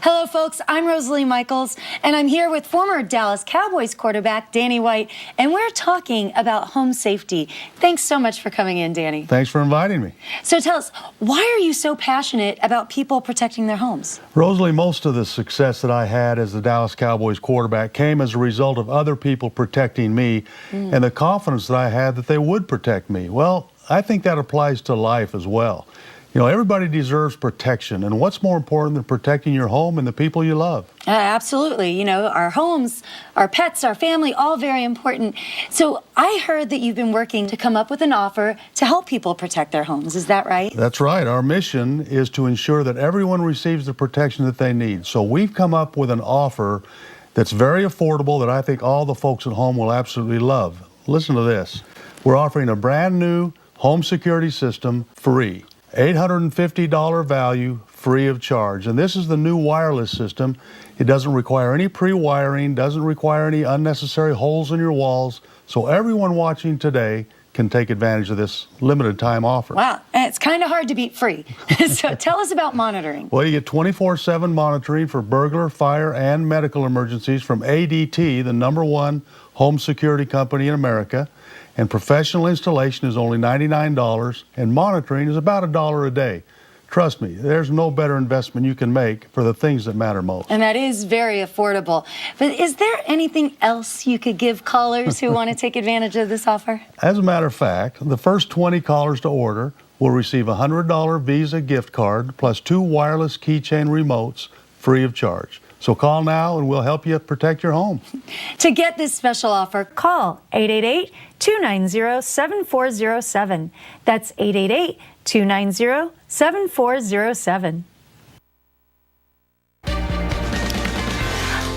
Hello, folks. I'm Rosalie Michaels, and I'm here with former Dallas Cowboys quarterback Danny White, and we're talking about home safety. Thanks so much for coming in, Danny. Thanks for inviting me. So tell us, why are you so passionate about people protecting their homes? Rosalie, most of the success that I had as the Dallas Cowboys quarterback came as a result of other people protecting me and the confidence that I had that they would protect me. Well, I think that applies to life as well. You know, everybody deserves protection, and what's more important than protecting your home and the people you love? Absolutely. You know, our homes, our pets, our family, all very important. So I heard that you've been working to come up with an offer to help people protect their homes. Is that right? That's right. Our mission is to ensure that everyone receives the protection that they need. So we've come up with an offer that's very affordable that I think all the folks at home will absolutely love. Listen to this. We're offering a brand new home security system free. $850 value, free of charge. And this is the new wireless system. It doesn't require any pre-wiring, doesn't require any unnecessary holes in your walls. So everyone watching today can take advantage of this limited time offer. Wow, and it's kind of hard to beat free. So tell us about monitoring. Well, you get 24/7 monitoring for burglar, fire, and medical emergencies from ADT, the #1 home security company in America. And professional installation is only $99, and monitoring is about $1 a day. Trust me, there's no better investment you can make for the things that matter most. And that is very affordable. But is there anything else you could give callers who want to take advantage of this offer? As a matter of fact, the first 20 callers to order will receive a $100 Visa gift card plus 2 wireless keychain remotes free of charge. So call now and we'll help you protect your home. To get this special offer, call 888-290-7407. That's 888-290-7407.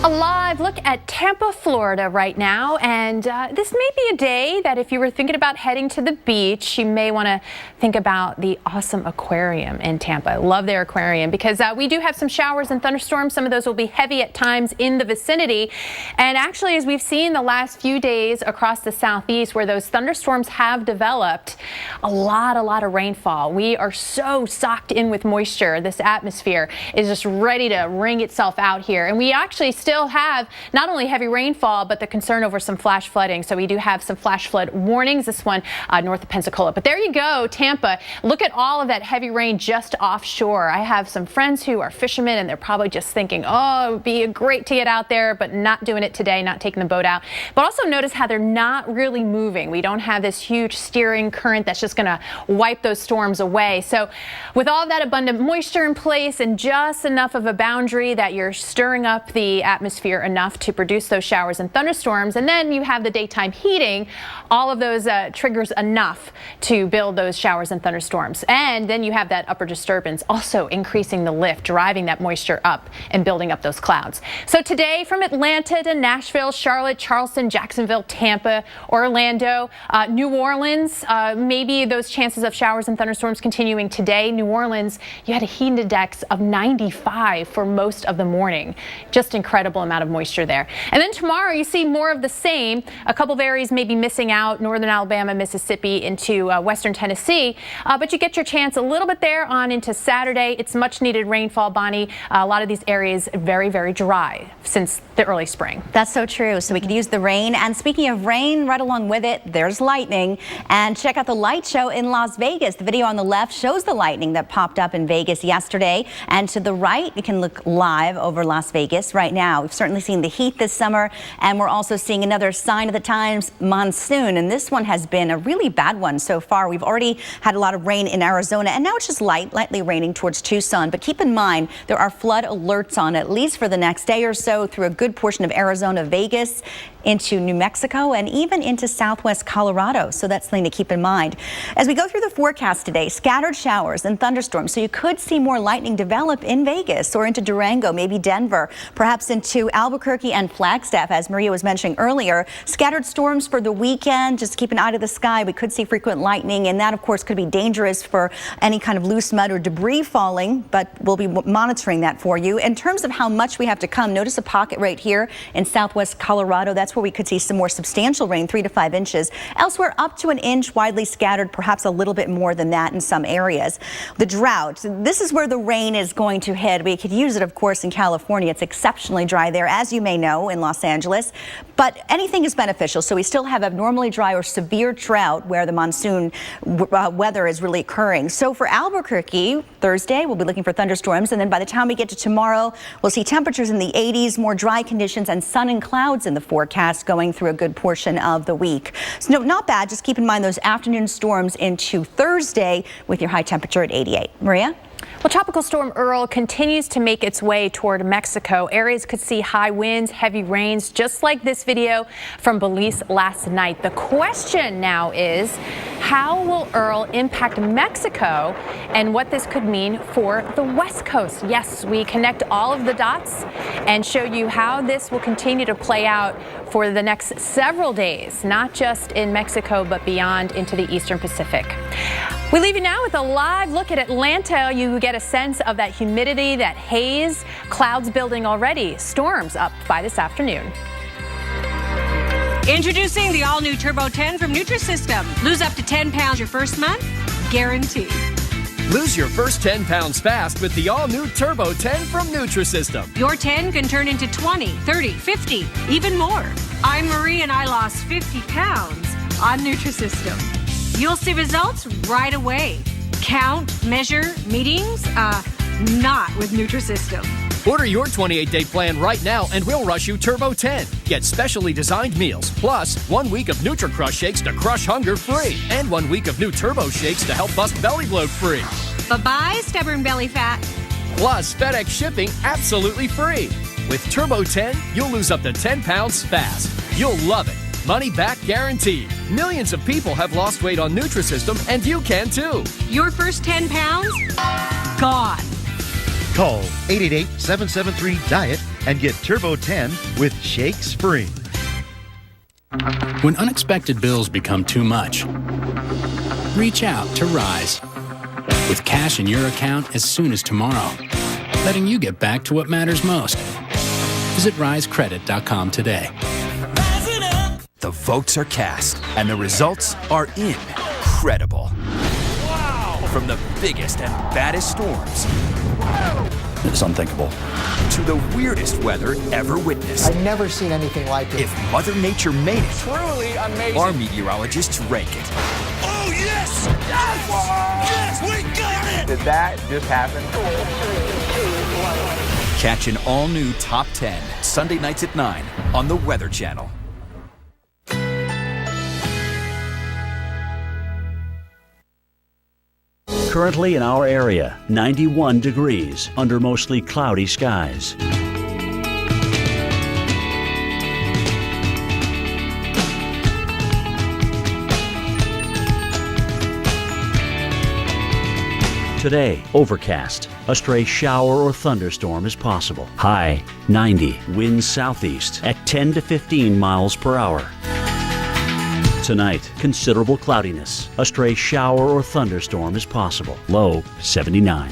A live look at Tampa, Florida right now, and this may be a day that if you were thinking about heading to the beach, you may want to think about the awesome aquarium in Tampa. I love their aquarium because we do have some showers and thunderstorms. Some of those will be heavy at times in the vicinity, and actually, as we've seen the last few days across the southeast where those thunderstorms have developed, a lot of rainfall. We are so socked in with moisture. This atmosphere is just ready to wring itself out here, and we actually still have not only heavy rainfall, but the concern over some flash flooding. So we do have some flash flood warnings, this one north of Pensacola. But there you go, Tampa. Look at all of that heavy rain just offshore. I have some friends who are fishermen, and they're probably just thinking, oh, it would be great to get out there, but not doing it today, not taking the boat out. But also notice how they're not really moving. We don't have this huge steering current that's just going to wipe those storms away. So with all of that abundant moisture in place and just enough of a boundary that you're stirring up the atmosphere enough to produce those showers and thunderstorms, and then you have the daytime heating, all of those triggers enough to build those showers and thunderstorms. And then you have that upper disturbance also increasing the lift, driving that moisture up and building up those clouds. So today from Atlanta to Nashville, Charlotte, Charleston, Jacksonville, Tampa, Orlando, New Orleans, maybe those chances of showers and thunderstorms continuing today. New Orleans, you had a heat index of 95 for most of the morning. Just incredible amount of moisture there. And then tomorrow you see more of the same. A couple of areas may be missing out, northern Alabama, Mississippi into western Tennessee, but you get your chance a little bit there on into Saturday. It's much needed rainfall, Bonnie. A lot of these areas very, very dry since the early spring. That's so true. So we could use the rain. And speaking of rain, right along with it, there's lightning. And check out the light show in Las Vegas. The video on the left shows the lightning that popped up in Vegas yesterday. And to the right, you can look live over Las Vegas right now. We've certainly seen the heat this summer, and we're also seeing another sign of the times, monsoon. And this one has been a really bad one so far. We've already had a lot of rain in Arizona, and now it's just lightly raining towards Tucson. But keep in mind, there are flood alerts on at least for the next day or so through a good portion of Arizona, Vegas, into New Mexico, and even into southwest Colorado. So that's something to keep in mind. As we go through the forecast today, scattered showers and thunderstorms. So you could see more lightning develop in Vegas or into Durango, maybe Denver, perhaps into Albuquerque and Flagstaff, as Maria was mentioning earlier. Scattered storms for the weekend. Just keep an eye to the sky. We could see frequent lightning, and that, of course, could be dangerous for any kind of loose mud or debris falling, but we'll be monitoring that for you. In terms of how much we have to come, notice a pocket right here in southwest Colorado. That's where we could see some more substantial rain, 3 to 5 inches. Elsewhere, up to an inch, widely scattered, perhaps a little bit more than that in some areas. The drought, this is where the rain is going to hit. We could use it, of course, in California. It's exceptionally dry there, as you may know, in Los Angeles. But anything is beneficial. So we still have abnormally dry or severe drought where the monsoon weather is really occurring. So for Albuquerque, Thursday, we'll be looking for thunderstorms. And then by the time we get to tomorrow, we'll see temperatures in the 80s, more dry conditions, and sun and clouds in the forecast going through a good portion of the week. So no, not bad. Just keep in mind those afternoon storms into Thursday with your high temperature at 88. Maria? Well, Tropical Storm Earl continues to make its way toward Mexico. Areas could see high winds, heavy rains, just like this video from Belize last night. The question now is, how will Earl impact Mexico and what this could mean for the West Coast? Yes, we connect all of the dots and show you how this will continue to play out for the next several days, not just in Mexico, but beyond into the Eastern Pacific. We leave you now with a live look at Atlanta. You get a sense of that humidity, that haze, clouds building already, storms up by this afternoon. Introducing the all-new Turbo 10 from Nutrisystem. Lose up to 10 pounds your first month, guaranteed. Lose your first 10 pounds fast with the all-new Turbo 10 from Nutrisystem. Your 10 can turn into 20, 30, 50, even more. I'm Marie, and I lost 50 pounds on Nutrisystem. You'll see results right away. Count, measure, meetings, not with Nutrisystem. Order your 28-day plan right now and we'll rush you Turbo 10. Get specially designed meals, plus 1 week of Nutri-Crush shakes to crush hunger free, and 1 week of new Turbo shakes to help bust belly bloat free. Bye-bye, stubborn belly fat. Plus FedEx shipping absolutely free. With Turbo 10, you'll lose up to 10 pounds fast. You'll love it. Money back guaranteed. Millions of people have lost weight on Nutrisystem, and you can too. Your first 10 pounds? Gone. Call 888-773-DIET and get Turbo 10 with shakes free. When unexpected bills become too much, reach out to Rise. With cash in your account as soon as tomorrow, letting you get back to what matters most. Visit risecredit.com today. The votes are cast, and the results are incredible. Wow! From the biggest and baddest storms. It's unthinkable. To the weirdest weather ever witnessed. I've never seen anything like it. If Mother Nature made it, truly amazing. Our meteorologists rank it. Oh, yes! Yes! Yes, we got it! Did that just happen? Catch an all-new Top 10, Sunday nights at 9 on the Weather Channel. Currently in our area, 91 degrees under mostly cloudy skies. Today, overcast. A stray shower or thunderstorm is possible. High 90. Winds southeast at 10 to 15 miles per hour. Tonight, considerable cloudiness. A stray shower or thunderstorm is possible. Low 79.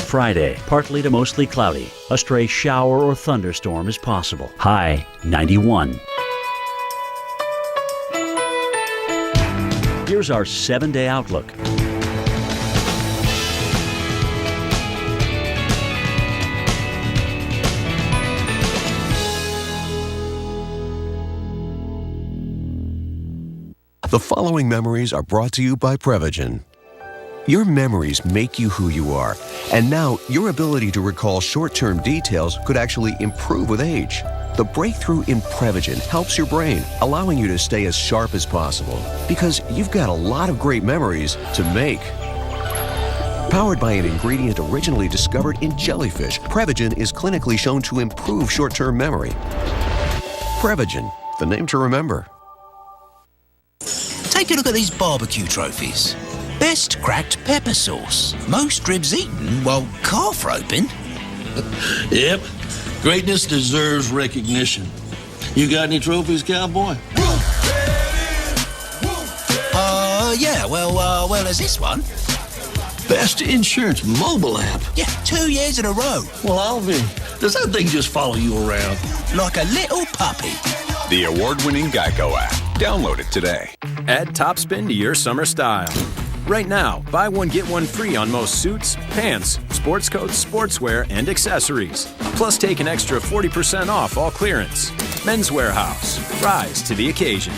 Friday, partly to mostly cloudy. A stray shower or thunderstorm is possible. High 91. Here's our 7-day outlook. The following memories are brought to you by Prevagen. Your memories make you who you are, and now your ability to recall short-term details could actually improve with age. The breakthrough in Prevagen helps your brain, allowing you to stay as sharp as possible, because you've got a lot of great memories to make. Powered by an ingredient originally discovered in jellyfish, Prevagen is clinically shown to improve short-term memory. Prevagen, the name to remember. Take a look at these barbecue trophies. Best cracked pepper sauce. Most ribs eaten while calf roping. Yep. Greatness deserves recognition. You got any trophies, cowboy? Yeah, well, there's this one. Best insurance mobile app. Yeah, 2 years in a row. Well, I'll be. Does that thing just follow you around? Like a little puppy. The award-winning Geico app. Download it today. Add top spin to your summer style. Right now, buy one, get one free on most suits, pants, sports coats, sportswear, and accessories. Plus, take an extra 40% off all clearance. Men's Warehouse. Rise to the occasion.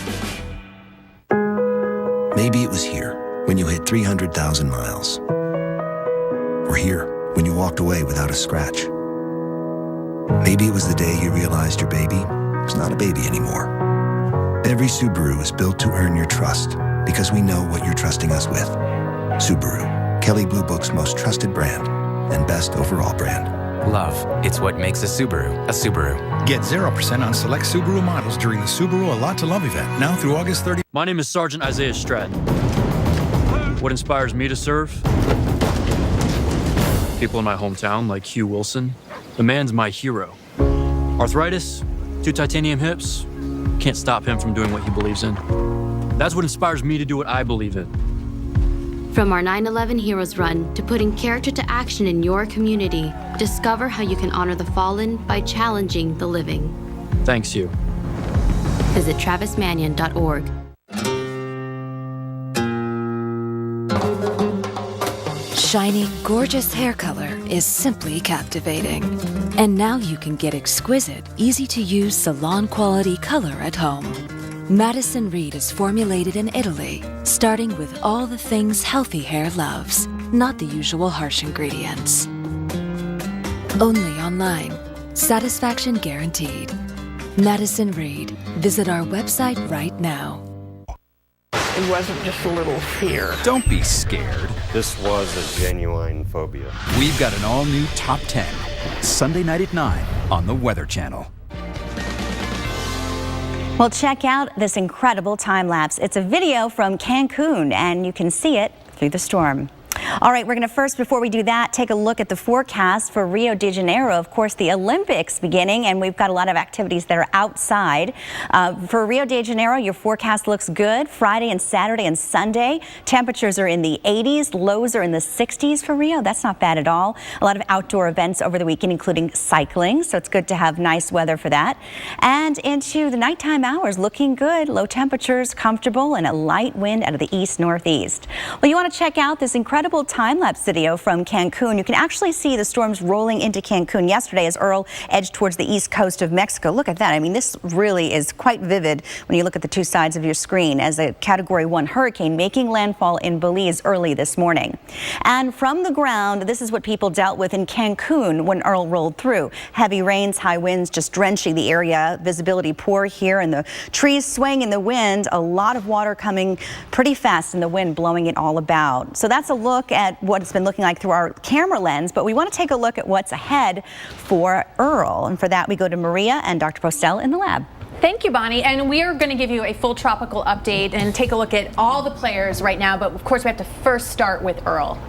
Maybe it was here when you hit 300,000 miles. Or here when you walked away without a scratch. Maybe it was the day you realized your baby was not a baby anymore. Every Subaru is built to earn your trust because we know what you're trusting us with. Subaru, Kelley Blue Book's most trusted brand and best overall brand. Love, it's what makes a Subaru a Subaru. Get 0% on select Subaru models during the Subaru A Lot to Love event, now through August 30. My name is Sergeant Isaiah Stratton. What inspires me to serve? People in my hometown, like Hugh Wilson. The man's my hero. Arthritis, 2 titanium hips, can't stop him from doing what he believes in. That's what inspires me to do what I believe in. From our 9/11 Heroes Run to putting character to action in your community, discover how you can honor the fallen by challenging the living. Thanks, Hugh. Visit travismanion.org. Shiny, gorgeous hair color is simply captivating. And now you can get exquisite, easy-to-use salon-quality color at home. Madison Reed is formulated in Italy, starting with all the things healthy hair loves, not the usual harsh ingredients. Only online. Satisfaction guaranteed. Madison Reed. Visit our website right now. It wasn't just a little fear. Don't be scared. This was a genuine phobia. We've got an all-new Top 10, Sunday night at 9 on the Weather Channel. Well, check out this incredible time lapse. It's a video from Cancun, and you can see it through the storm. All right, we're going to first, before we do that, take a look at the forecast for Rio de Janeiro. Of course, the Olympics beginning, and we've got a lot of activities that are outside. For Rio de Janeiro, your forecast looks good. Friday and Saturday and Sunday, temperatures are in the 80s. Lows are in the 60s for Rio. That's not bad at all. A lot of outdoor events over the weekend, including cycling, so it's good to have nice weather for that. And into the nighttime hours, looking good. Low temperatures, comfortable, and a light wind out of the east-northeast. Well, you want to check out this incredible time-lapse video from Cancun. You can actually see the storms rolling into Cancun yesterday as Earl edged towards the east coast of Mexico. Look at that. I mean, this really is quite vivid when you look at the two sides of your screen as a Category 1 hurricane making landfall in Belize early this morning. And from the ground, this is what people dealt with in Cancun when Earl rolled through. Heavy rains, high winds just drenching the area. Visibility poor here, and the trees swaying in the wind. A lot of water coming pretty fast and the wind blowing it all about. So that's a look at what it's been looking like through our camera lens, but we want to take a look at what's ahead for Earl. And for that, we go to Maria and Dr. Postel in the lab. Thank you, Bonnie. And we are going to give you a full tropical update and take a look at all the players right now. But of course, we have to first start with Earl.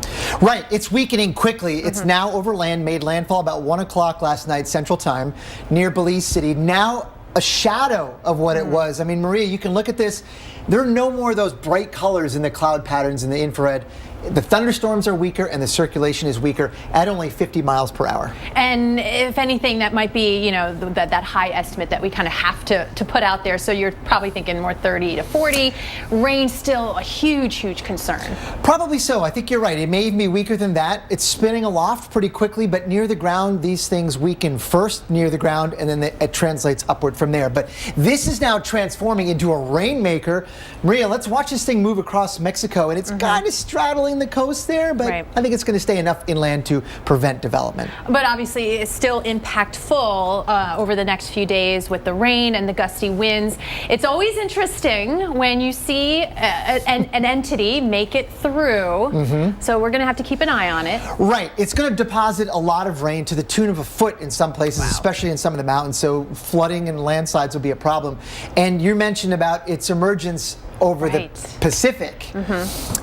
Right. It's weakening quickly. It's now over land, made landfall about 1 o'clock last night, Central Time, near Belize City. Now a shadow of what it was. I mean, Maria, you can look at this. There are no more of those bright colors in the cloud patterns in the infrared. The thunderstorms are weaker and the circulation is weaker at only 50 miles per hour. And if anything, that might be, you know, that high estimate that we kind of have to put out there. So you're probably thinking more 30 to 40. Rain still a huge concern. Probably so. I think you're right. It may even be weaker than that. It's spinning aloft pretty quickly, but near the ground, these things weaken first near the ground, and then it translates upward from there. But this is now transforming into a rainmaker. Maria, let's watch this thing move across Mexico, and it's kind of straddling the coast there, but I think it's going to stay enough inland to prevent development. But obviously it's still impactful over the next few days with the rain and the gusty winds. It's always interesting when you see an entity make it through, so we're going to have to keep an eye on it. Right. It's going to deposit a lot of rain to the tune of a foot in some places, especially in some of the mountains, so flooding and landslides will be a problem. And you mentioned about its emergence over the Pacific.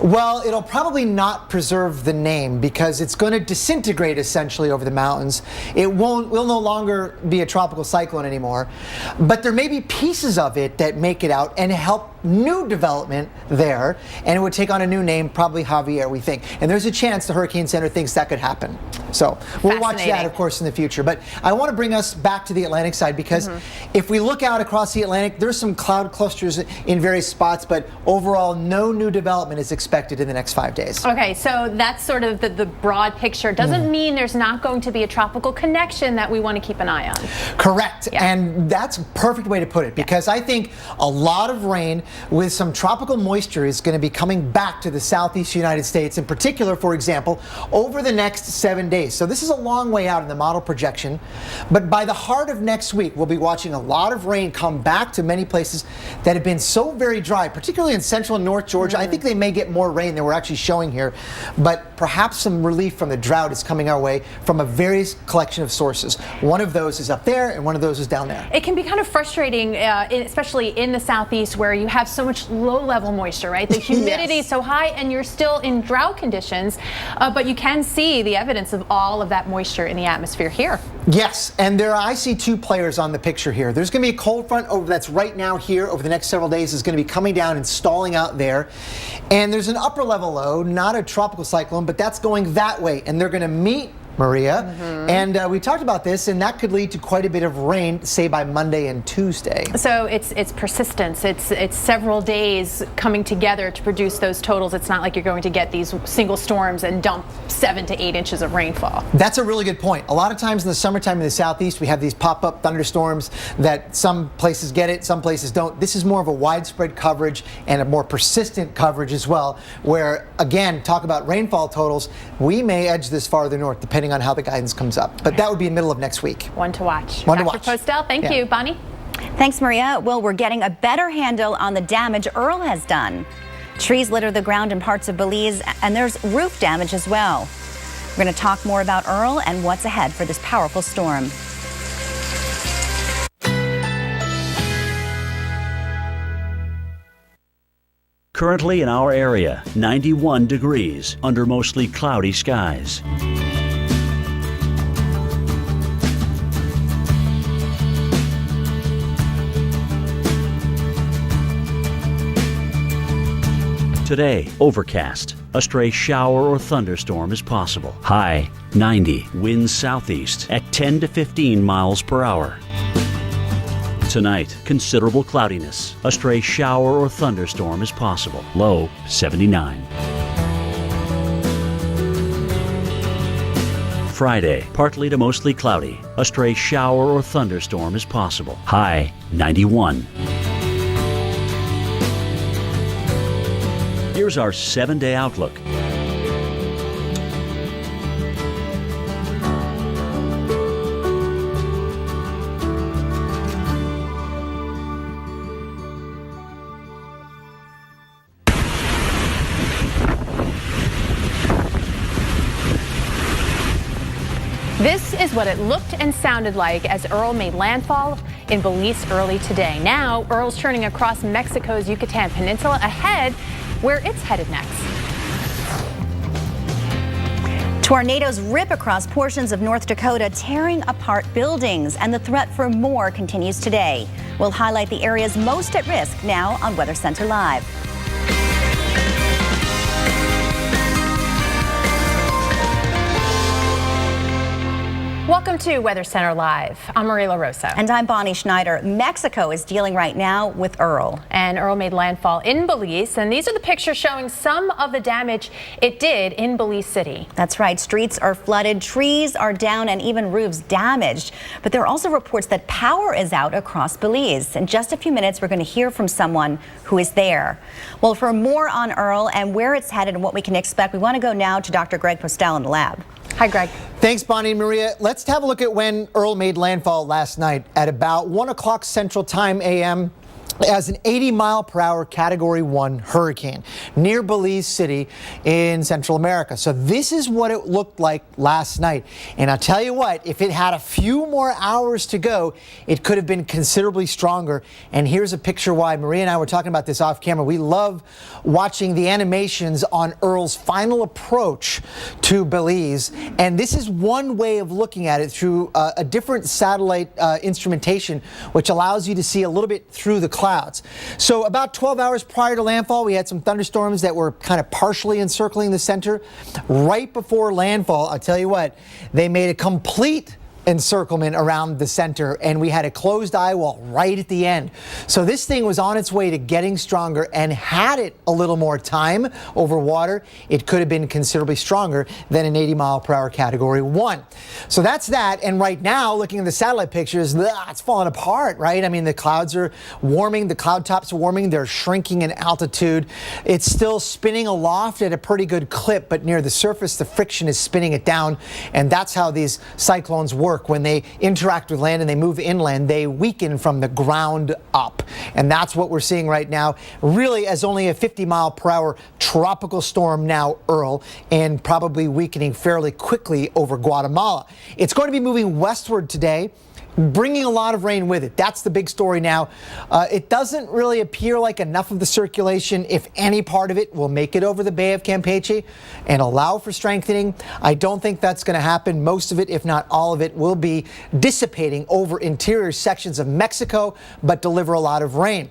Well, it'll probably not preserve the name because it's going to disintegrate essentially over the mountains. It will no longer be a tropical cyclone anymore, but there may be pieces of it that make it out and help new development there, and it would take on a new name, probably Javier, we think. And there's a chance the Hurricane Center thinks that could happen. So we'll watch that, of course, in the future. But I want to bring us back to the Atlantic side because if we look out across the Atlantic, there's some cloud clusters in various spots, but overall, no new development is expected in the next 5 days. Okay, so that's sort of the broad picture. Doesn't mean there's not going to be a tropical connection that we want to keep an eye on. Correct. And that's a perfect way to put it because I think a lot of rain with some tropical moisture is going to be coming back to the southeast United States, in particular, for example, over the next 7 days. So this is a long way out in the model projection, but by the heart of next week, we'll be watching a lot of rain come back to many places that have been so very dry, particularly in central and north Georgia. I think they may get more rain than we're actually showing here, but perhaps some relief from the drought is coming our way from a various collection of sources. One of those is up there and one of those is down there. It can be kind of frustrating, especially in the southeast where you have so much low-level moisture, right? The humidity is so high and you're still in drought conditions, but you can see the evidence of all of that moisture in the atmosphere here. Yes, and I see two players on the picture here. There's going to be a cold front that's right now here over the next several days is going to be coming down and stalling out there. And there's an upper level low, not a tropical cyclone, but that's going that way. And they're going to meet Maria, and we talked about this, and that could lead to quite a bit of rain, say by Monday and Tuesday. So it's persistence. It's several days coming together to produce those totals. It's not like you're going to get these single storms and dump 7 to 8 inches of rainfall. That's a really good point. A lot of times in the summertime in the southeast, we have these pop-up thunderstorms that some places get it, some places don't. This is more of a widespread coverage and a more persistent coverage as well, where, again, talk about rainfall totals, we may edge this farther north, depending on how the guidance comes up. But that would be in the middle of next week. One to watch. Dr. Postel, thank you. Bonnie? Thanks, Maria. Well, we're getting a better handle on the damage Earl has done. Trees litter the ground in parts of Belize, and there's roof damage as well. We're going to talk more about Earl and what's ahead for this powerful storm. Currently in our area, 91 degrees under mostly cloudy skies. Today, overcast. A stray shower or thunderstorm is possible. High 90. Winds southeast at 10 to 15 miles per hour. Tonight, considerable cloudiness. A stray shower or thunderstorm is possible. Low 79. Friday, partly to mostly cloudy. A stray shower or thunderstorm is possible. High 91. Here's our 7-day outlook. This is what it looked and sounded like as Earl made landfall in Belize early today. Now, Earl's turning across Mexico's Yucatan Peninsula ahead where it's headed next. Tornadoes rip across portions of North Dakota, tearing apart buildings, and the threat for more continues today. We'll highlight the areas most at risk now on Weather Center Live. Welcome to Weather Center Live. I'm Marie LaRosa. And I'm Bonnie Schneider. Mexico is dealing right now with Earl. And Earl made landfall in Belize, and these are the pictures showing some of the damage it did in Belize City. That's right. Streets are flooded, trees are down, and even roofs damaged. But there are also reports that power is out across Belize. In just a few minutes, we're going to hear from someone who is there. Well, for more on Earl and where it's headed and what we can expect, we want to go now to Dr. Greg Postel in the lab. Hi, Greg. Thanks, Bonnie and Maria. Let's have a look at when Earl made landfall last night at about 1 o'clock Central Time a.m. as an 80-mile-per-hour Category 1 hurricane near Belize City in Central America. So this is what it looked like last night. And I'll tell you what, if it had a few more hours to go, it could have been considerably stronger. And here's a picture why. Maria and I were talking about this off camera. We love watching the animations on Earl's final approach to Belize. And this is one way of looking at it through a different satellite instrumentation, which allows you to see a little bit through the clouds. So about 12 hours prior to landfall, we had some thunderstorms that were kind of partially encircling the center. Right before landfall, I'll tell you what, they made a complete encirclement around the center, and we had a closed eye wall right at the end. So this thing was on its way to getting stronger, and had it a little more time over water, it could have been considerably stronger than an 80-mile-per-hour Category 1. So that's that. And right now, looking at the satellite pictures, it's falling apart, right? I mean, the clouds are warming, the cloud tops are warming, they're shrinking in altitude. It's still spinning aloft at a pretty good clip, but near the surface, the friction is spinning it down, and that's how these cyclones work. When they interact with land and they move inland, they weaken from the ground up. And that's what we're seeing right now, really as only a 50-mile-per-hour tropical storm now, Earl, and probably weakening fairly quickly over Guatemala. It's going to be moving westward today, bringing a lot of rain with it. That's the big story now. It doesn't really appear like enough of the circulation, if any part of it, will make it over the Bay of Campeche and allow for strengthening. I don't think that's going to happen. Most of it, if not all of it, will be dissipating over interior sections of Mexico, but deliver a lot of rain.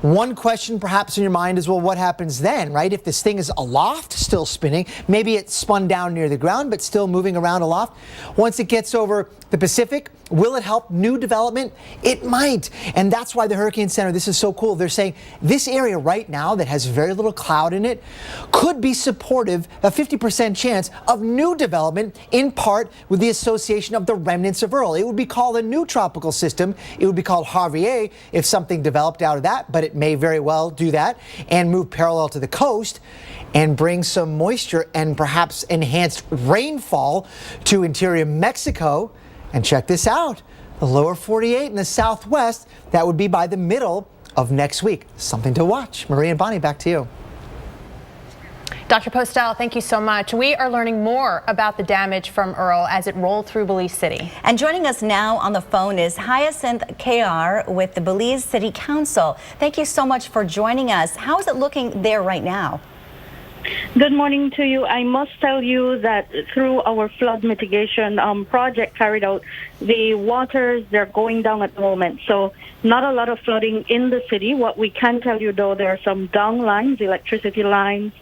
One question perhaps in your mind is, well, what happens then, right? If this thing is aloft, still spinning, maybe it spun down near the ground, but still moving around aloft. Once it gets over the Pacific, will it help new development? It might. And that's why the Hurricane Center, this is so cool. They're saying this area right now that has very little cloud in it could be supportive, a 50% chance of new development, in part with the association of the remnants of Earl. It would be called a new tropical system. It would be called Javier if something developed out of that, but it may very well do that and move parallel to the coast and bring some moisture and perhaps enhanced rainfall to interior Mexico. And check this out, the lower 48 in the southwest, that would be by the middle of next week. Something to watch. Marie and Bonnie, back to you. Dr. Postel, thank you so much. We are learning more about the damage from Earl as it rolled through Belize City. And joining us now on the phone is Hyacinth KR with the Belize City Council. Thank you so much for joining us. How is it looking there right now? Good morning to you. I must tell you that through our flood mitigation project carried out, the waters, they're going down at the moment. So not a lot of flooding in the city. What we can tell you, though, there are some down lines, electricity lines,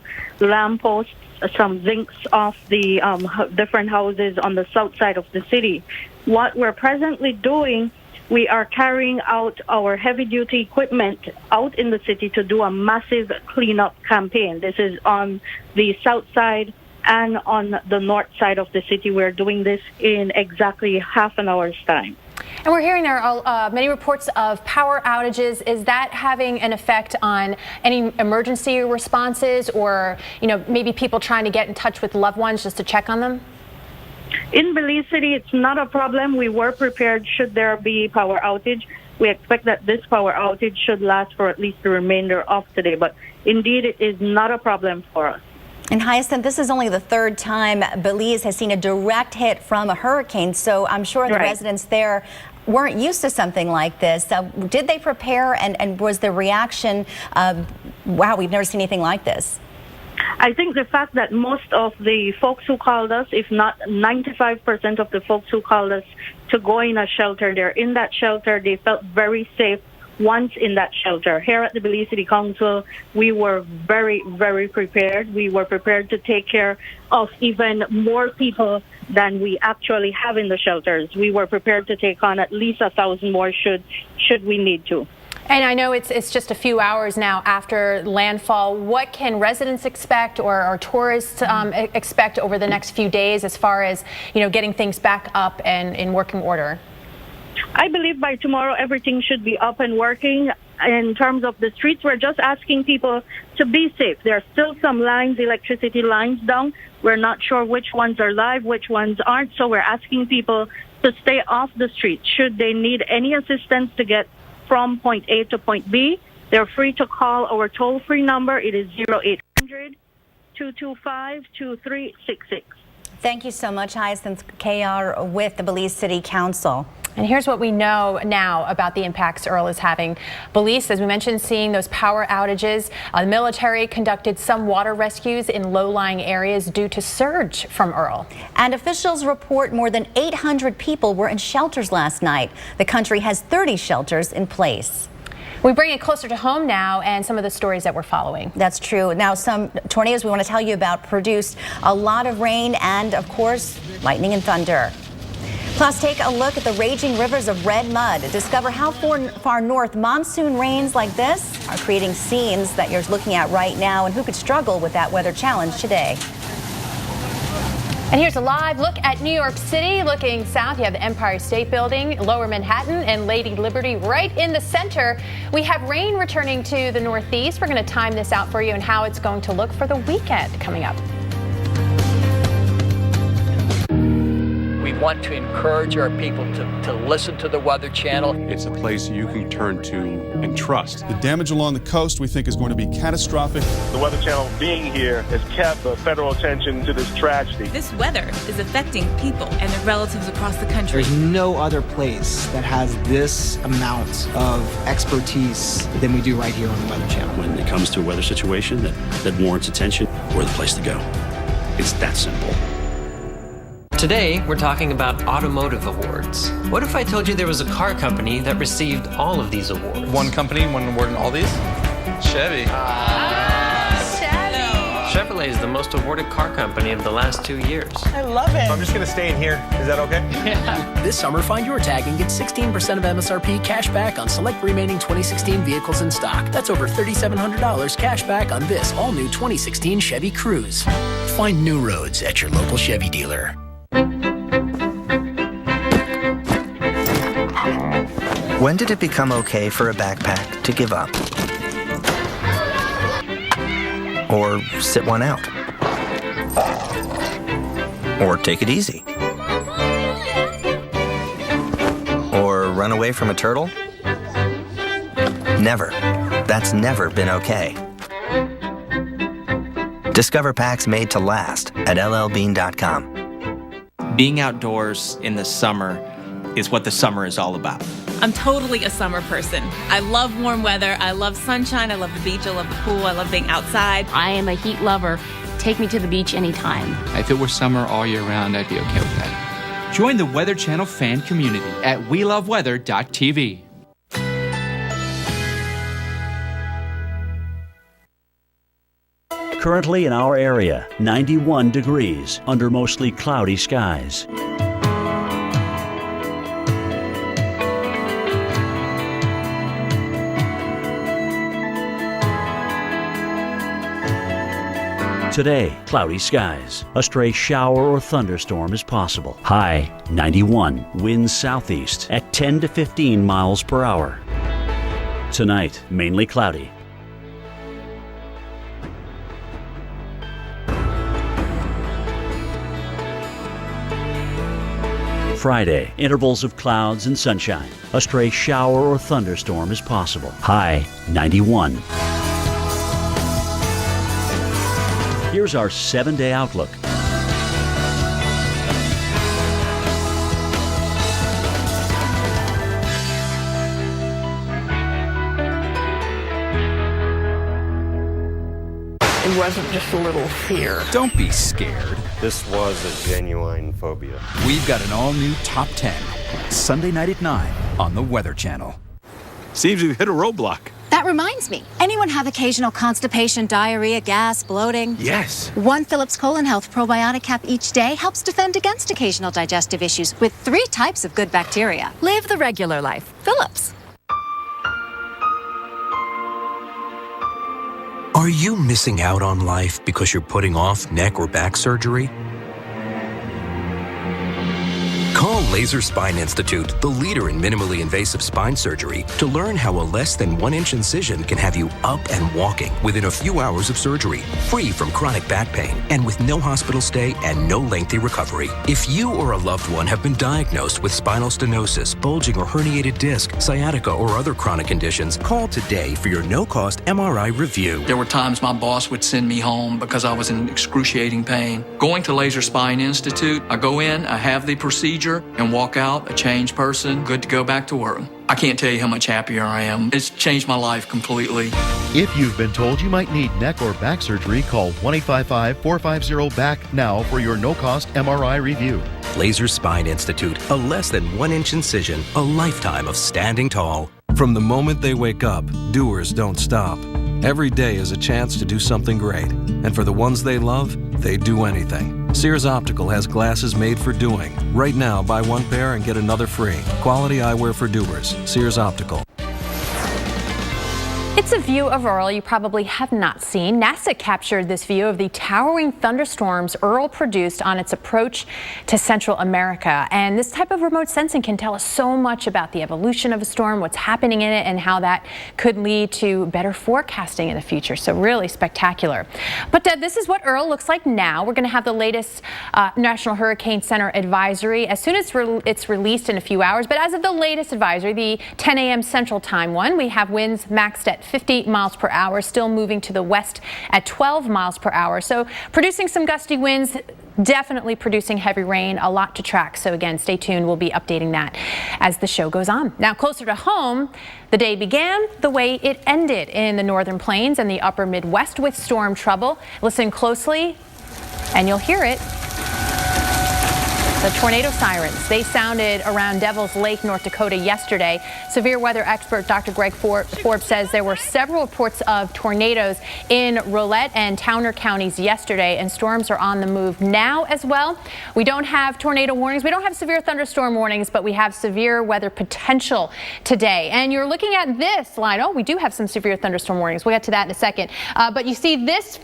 lampposts, some zincs off the different houses on the south side of the city. What we're presently doing, we are carrying out our heavy-duty equipment out in the city to do a massive cleanup campaign. This is on the south side and on the north side of the city. We're doing this in exactly half an hour's time. And we're hearing there are many reports of power outages. Is that having an effect on any emergency responses, or maybe people trying to get in touch with loved ones just to check on them? In Belize City, it's not a problem. We were prepared should there be power outage. We expect that this power outage should last for at least the remainder of today. But indeed, it is not a problem for us. And Hyacinth, this is only the third time Belize has seen a direct hit from a hurricane. So I'm sure the residents there weren't used to something like this. Did they prepare, and was the reaction, wow, we've never seen anything like this? I think the fact that most of the folks who called us, if not 95% of the folks who called us to go in a shelter, they're in that shelter, they felt very safe once in that shelter. Here at the Belize City Council, we were very, very prepared. We were prepared to take care of even more people than we actually have in the shelters. We were prepared to take on at least 1,000 more should we need to. And I know it's just a few hours now after landfall. What can residents expect, or tourists expect over the next few days as far as getting things back up and in working order? I believe by tomorrow everything should be up and working. In terms of the streets, we're just asking people to be safe. There are still some lines, electricity lines down. We're not sure which ones are live, which ones aren't. So we're asking people to stay off the street. Should they need any assistance to get from point A to point B, they're free to call our toll-free number. It is 0800-225-2366. Thank you so much, Hyacinth KR with the Belize City Council. And here's what we know now about the impacts Earl is having. Belize, as we mentioned, seeing those power outages. The military conducted some water rescues in low-lying areas due to surge from Earl. And officials report more than 800 people were in shelters last night. The country has 30 shelters in place. We bring it closer to home now, and some of the stories that we're following. That's true. Now, some tornadoes we want to tell you about produced a lot of rain and, of course, lightning and thunder. Plus, take a look at the raging rivers of red mud. Discover how far north monsoon rains like this are creating scenes that you're looking at right now, and who could struggle with that weather challenge today. And here's a live look at New York City. Looking south, you have the Empire State Building, Lower Manhattan, and Lady Liberty right in the center. We have rain returning to the northeast. We're going to time this out for you and how it's going to look for the weekend coming up. We want to encourage our people to listen to the Weather Channel. It's a place you can turn to and trust. The damage along the coast we think is going to be catastrophic. The Weather Channel being here has kept the federal attention to this tragedy. This weather is affecting people and their relatives across the country. There's no other place that has this amount of expertise than we do right here on the Weather Channel. When it comes to a weather situation that warrants attention, we're the place to go. It's that simple. Today, we're talking about automotive awards. What if I told you there was a car company that received all of these awards? One company, one award in all these? Chevy. Chevrolet is the most awarded car company of the last 2 years. I love it. I'm just going to stay in here. Is that okay? Yeah. This summer, find your tag and get 16% of MSRP cash back on select remaining 2016 vehicles in stock. That's over $3,700 cash back on this all-new 2016 Chevy Cruze. Find new roads at your local Chevy dealer. When did it become okay for a backpack to give up? Or sit one out? Or take it easy? Or run away from a turtle? Never. That's never been okay. Discover packs made to last at llbean.com. Being outdoors in the summer is what the summer is all about. I'm totally a summer person. I love warm weather. I love sunshine. I love the beach. I love the pool. I love being outside. I am a heat lover. Take me to the beach anytime. If it were summer all year round, I'd be okay with that. Join the Weather Channel fan community at weloveweather.tv. Currently in our area, 91 degrees under mostly cloudy skies. Today, cloudy skies. A stray shower or thunderstorm is possible. High 91. Winds southeast at 10 to 15 miles per hour. Tonight, mainly cloudy. Friday, intervals of clouds and sunshine. A stray shower or thunderstorm is possible. High 91. Here's our 7-day outlook. It wasn't just a little fear. Don't be scared. This was a genuine phobia. We've got an all-new Top 10. Sunday night at 9 on the Weather Channel. Seems we've hit a roadblock. That reminds me. Anyone have occasional constipation, diarrhea, gas, bloating? Yes. One Phillips Colon Health probiotic cap each day helps defend against occasional digestive issues with 3 types of good bacteria. Live the regular life. Phillips. Are you missing out on life because you're putting off neck or back surgery? Call Laser Spine Institute, the leader in minimally invasive spine surgery, to learn how a less than 1-inch incision can have you up and walking within a few hours of surgery, free from chronic back pain, and with no hospital stay and no lengthy recovery. If you or a loved one have been diagnosed with spinal stenosis, bulging or herniated disc, sciatica, or other chronic conditions, call today for your no-cost MRI review. There were times my boss would send me home because I was in excruciating pain. Going to Laser Spine Institute, I go in, I have the procedure, and walk out a changed person, good to go back to work. I can't tell you how much happier I am. It's changed my life completely. If you've been told you might need neck or back surgery, call 1-855-450-BACK now for your no-cost MRI review. Laser Spine Institute, a less than 1-inch incision, a lifetime of standing tall. From the moment they wake up, doers don't stop. Every day is a chance to do something great. And for the ones they love, they do anything. Sears Optical has glasses made for doing. Right now, buy 1 pair and get another free. Quality eyewear for doers. Sears Optical. It's a view of Earl you probably have not seen. NASA captured this view of the towering thunderstorms Earl produced on its approach to Central America. And this type of remote sensing can tell us so much about the evolution of a storm, what's happening in it, and how that could lead to better forecasting in the future. So really spectacular. But this is what Earl looks like now. We're going to have the latest National Hurricane Center advisory as soon as it's released in a few hours. But as of the latest advisory, the 10 a.m. Central Time one, we have winds maxed at 50 miles per hour, still moving to the west at 12 miles per hour. So producing some gusty winds, definitely producing heavy rain, a lot to track. So again, stay tuned. We'll be updating that as the show goes on. Now, closer to home, the day began the way it ended in the northern plains and the upper Midwest with storm trouble. Listen closely and you'll hear it. The tornado sirens, they sounded around Devil's Lake, North Dakota yesterday. Severe weather expert Dr. Greg Forbes says there were several reports of tornadoes in Rolette and Towner counties yesterday, and storms are on the move now as well. We don't have tornado warnings. We don't have severe thunderstorm warnings, but we have severe weather potential today. And you're looking at this line. Oh, we do have some severe thunderstorm warnings. We'll get to that in a second. But you see this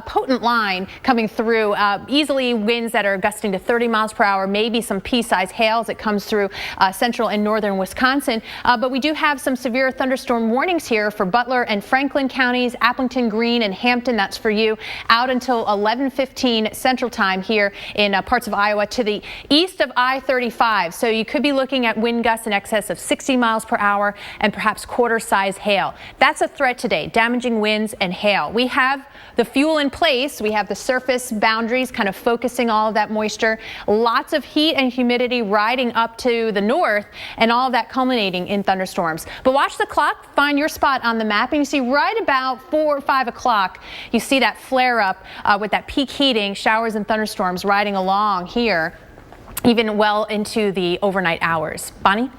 potent line coming through, easily winds that are gusting to 30 miles per hour. shower, maybe some pea-sized hail as it comes through central and northern Wisconsin. But we do have some severe thunderstorm warnings here for Butler and Franklin counties, Appleton, Greene, and Hampton. That's for you out until 11:15 Central Time here in parts of Iowa to the east of I-35. So you could be looking at wind gusts in excess of 60 miles per hour and perhaps quarter-size hail. That's a threat today, damaging winds and hail. We have the fuel in place. We have the surface boundaries kind of focusing all of that moisture. Lots of heat and humidity riding up to the north and all of that culminating in thunderstorms. But watch the clock, find your spot on the map, and you see right about 4 or 5 o'clock, you see that flare up with that peak heating, showers and thunderstorms riding along here, even well into the overnight hours. Bonnie?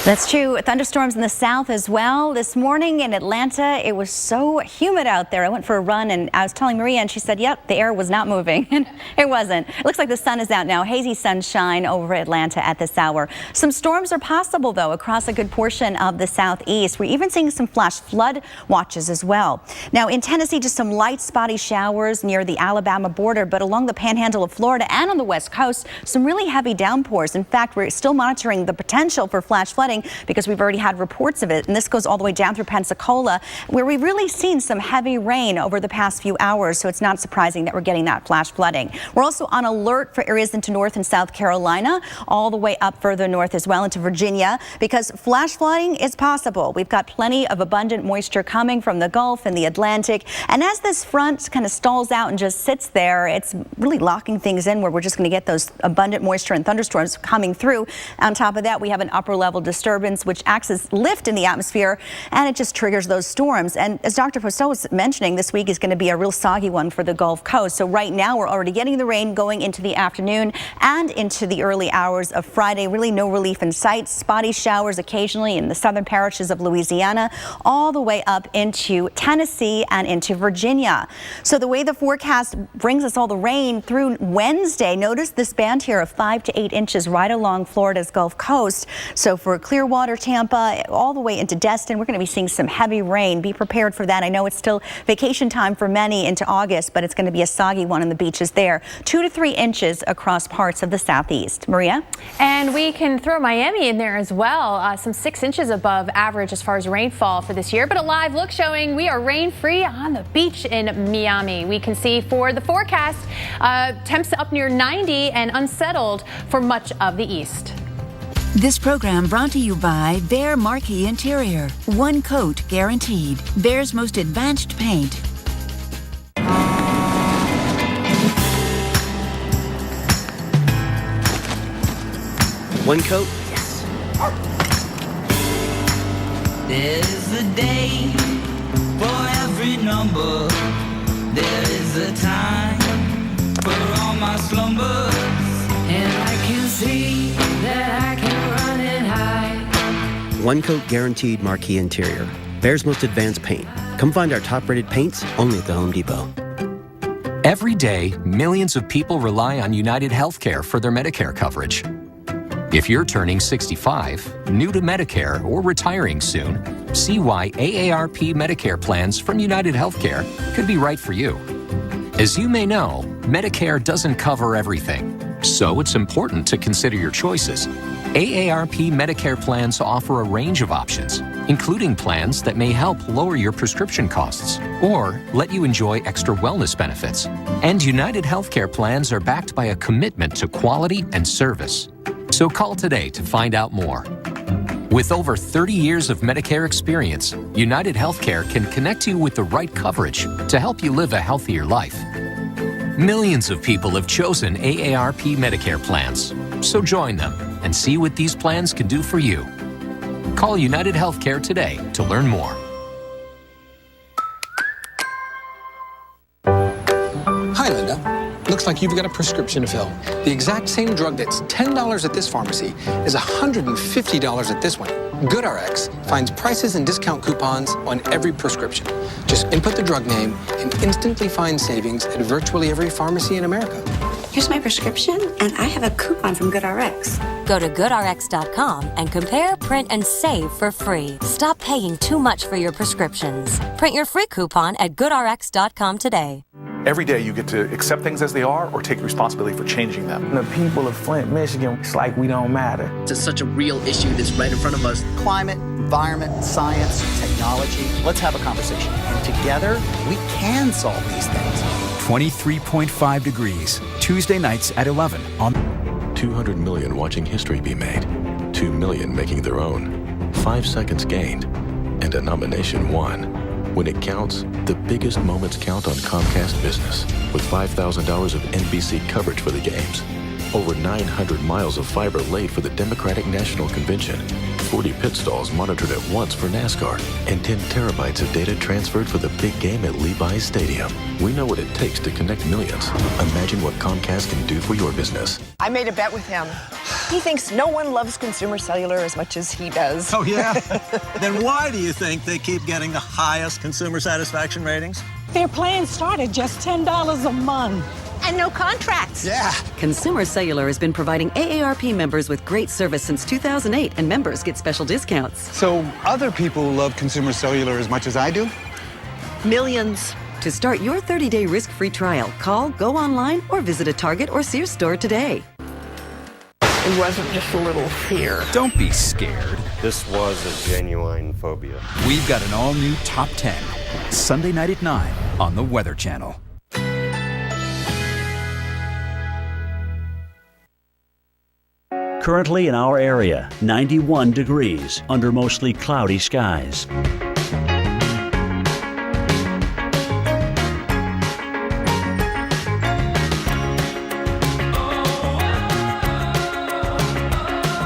That's true. Thunderstorms in the south as well. This morning in Atlanta, it was so humid out there. I went for a run and I was telling Maria and she said, yep, the air was not moving. And it wasn't. It looks like the sun is out now. Hazy sunshine over Atlanta at this hour. Some storms are possible, though, across a good portion of the southeast. We're even seeing some flash flood watches as well. Now in Tennessee, just some light spotty showers near the Alabama border, but along the panhandle of Florida and on the west coast, some really heavy downpours. In fact, we're still monitoring the potential for flash flooding because we've already had reports of it, and this goes all the way down through Pensacola, where we've really seen some heavy rain over the past few hours, so it's not surprising that we're getting that flash flooding. We're also on alert for areas into North and South Carolina, all the way up further north as well into Virginia, because flash flooding is possible. We've got plenty of abundant moisture coming from the Gulf and the Atlantic, and as this front kind of stalls out and just sits there, it's really locking things in where we're just going to get those abundant moisture and thunderstorms coming through. On top of that, we have an upper level disturbance which acts as lift in the atmosphere, and it just triggers those storms. And as Dr. Posseau was mentioning, this week is going to be a real soggy one for the Gulf Coast. So right now we're already getting the rain going into the afternoon and into the early hours of Friday. Really no relief in sight. Spotty showers occasionally in the southern parishes of Louisiana, all the way up into Tennessee and into Virginia. So the way the forecast brings us all the rain through Wednesday, notice this band here of 5 to 8 inches right along Florida's Gulf Coast. So for Clearwater, Tampa, all the way into Destin, we're going to be seeing some heavy rain. Be prepared for that. I know it's still vacation time for many into August, but it's going to be a soggy one on the beaches there. 2 to 3 inches across parts of the southeast. Maria? And we can throw Miami in there as well. Some 6 inches above average as far as rainfall for this year, but a live look showing we are rain-free on the beach in Miami. We can see for the forecast, temps up near 90 and unsettled for much of the east. This program brought to you by Behr Marquee Interior. One coat guaranteed. Behr's most advanced paint. One coat? Yes. There's a day for every number. There is a time for all my slumbers. And I can see that I can run and hide. One coat guaranteed Marquee Interior. Behr's most advanced paint. Come find our top-rated paints only at the Home Depot. Every day, millions of people rely on United Healthcare for their Medicare coverage. If you're turning 65, new to Medicare, or retiring soon, see why AARP Medicare plans from United Healthcare could be right for you. As you may know, Medicare doesn't cover everything, so it's important to consider your choices. AARP Medicare plans offer a range of options, including plans that may help lower your prescription costs or let you enjoy extra wellness benefits. And United Healthcare plans are backed by a commitment to quality and service. So call today to find out more. With over 30 years of Medicare experience, United Healthcare can connect you with the right coverage to help you live a healthier life. Millions of people have chosen AARP Medicare plans, so join them and see what these plans can do for you. Call United Healthcare today to learn more. Hi, Linda. Looks like you've got a prescription to fill. The exact same drug that's $10 at this pharmacy is $150 at this one. GoodRx finds prices and discount coupons on every prescription. Just input the drug name and instantly find savings at virtually every pharmacy in America. Here's my prescription, and I have a coupon from GoodRx. Go to GoodRx.com and compare, print, and save for free. Stop paying too much for your prescriptions. Print your free coupon at GoodRx.com today. Every day you get to accept things as they are or take responsibility for changing them. The people of Flint, Michigan, it's like we don't matter. It's such a real issue that's right in front of us. Climate, environment, science, technology. Let's have a conversation. And together, we can solve these things. 23.5 degrees, Tuesday nights at 11 on 200 million watching history be made. 2 million making their own. 5 seconds gained. And a nomination won. When it counts, the biggest moments count on Comcast Business, with $5,000 of NBC coverage for the games, over 900 miles of fiber laid for the Democratic National Convention, 40 pit stalls monitored at once for NASCAR, and 10 terabytes of data transferred for the big game at Levi's Stadium. We know what it takes to connect millions. Imagine what Comcast can do for your business. I made a bet with him. He thinks no one loves consumer cellular as much as he does. Oh, yeah? Then why do you think they keep getting the highest consumer satisfaction ratings? Their plan started just $10 a month. And no contracts. Yeah. Consumer Cellular has been providing AARP members with great service since 2008, and members get special discounts. So other people love Consumer Cellular as much as I do? Millions. To start your 30-day risk-free trial, call, go online, or visit a Target or Sears store today. It wasn't just a little fear. Don't be scared. This was a genuine phobia. We've got an all-new Top 10, Sunday night at 9 on the Weather Channel. Currently in our area, 91 degrees under mostly cloudy skies.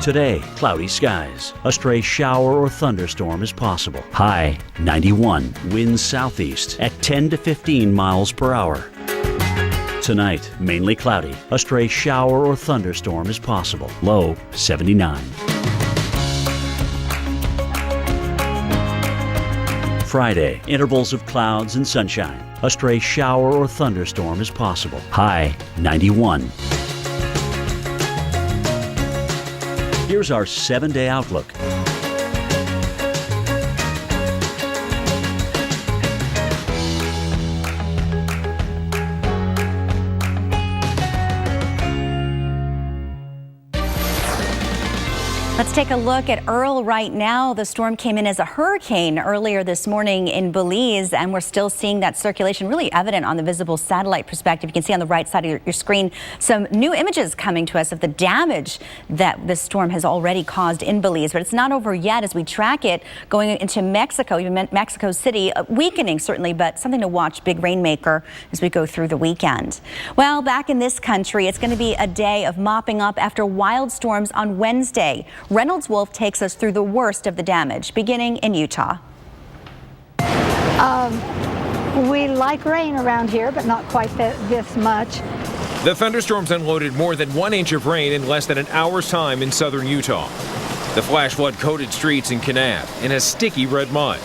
Today, cloudy skies. A stray shower or thunderstorm is possible. High 91. Winds southeast at 10 to 15 miles per hour. Tonight, mainly cloudy. A stray shower or thunderstorm is possible. Low 79. Friday, intervals of clouds and sunshine. A stray shower or thunderstorm is possible. High 91. Here's our 7-day outlook. Let's take a look at Earl right now. The storm came in as a hurricane earlier this morning in Belize, and we're still seeing that circulation really evident on the visible satellite perspective. You can see on the right side of your screen some new images coming to us of the damage that this storm has already caused in Belize. But it's not over yet as we track it going into Mexico, even Mexico City, weakening certainly, but something to watch. Big rainmaker as we go through the weekend. Well, back in this country, it's going to be a day of mopping up after wild storms on Wednesday. Reynolds Wolf takes us through the worst of the damage, beginning in Utah. We like rain around here, but not quite this much. The thunderstorms unloaded more than 1 inch of rain in less than an hour's time in southern Utah. The flash flood coated streets in Kanab and has sticky red mud.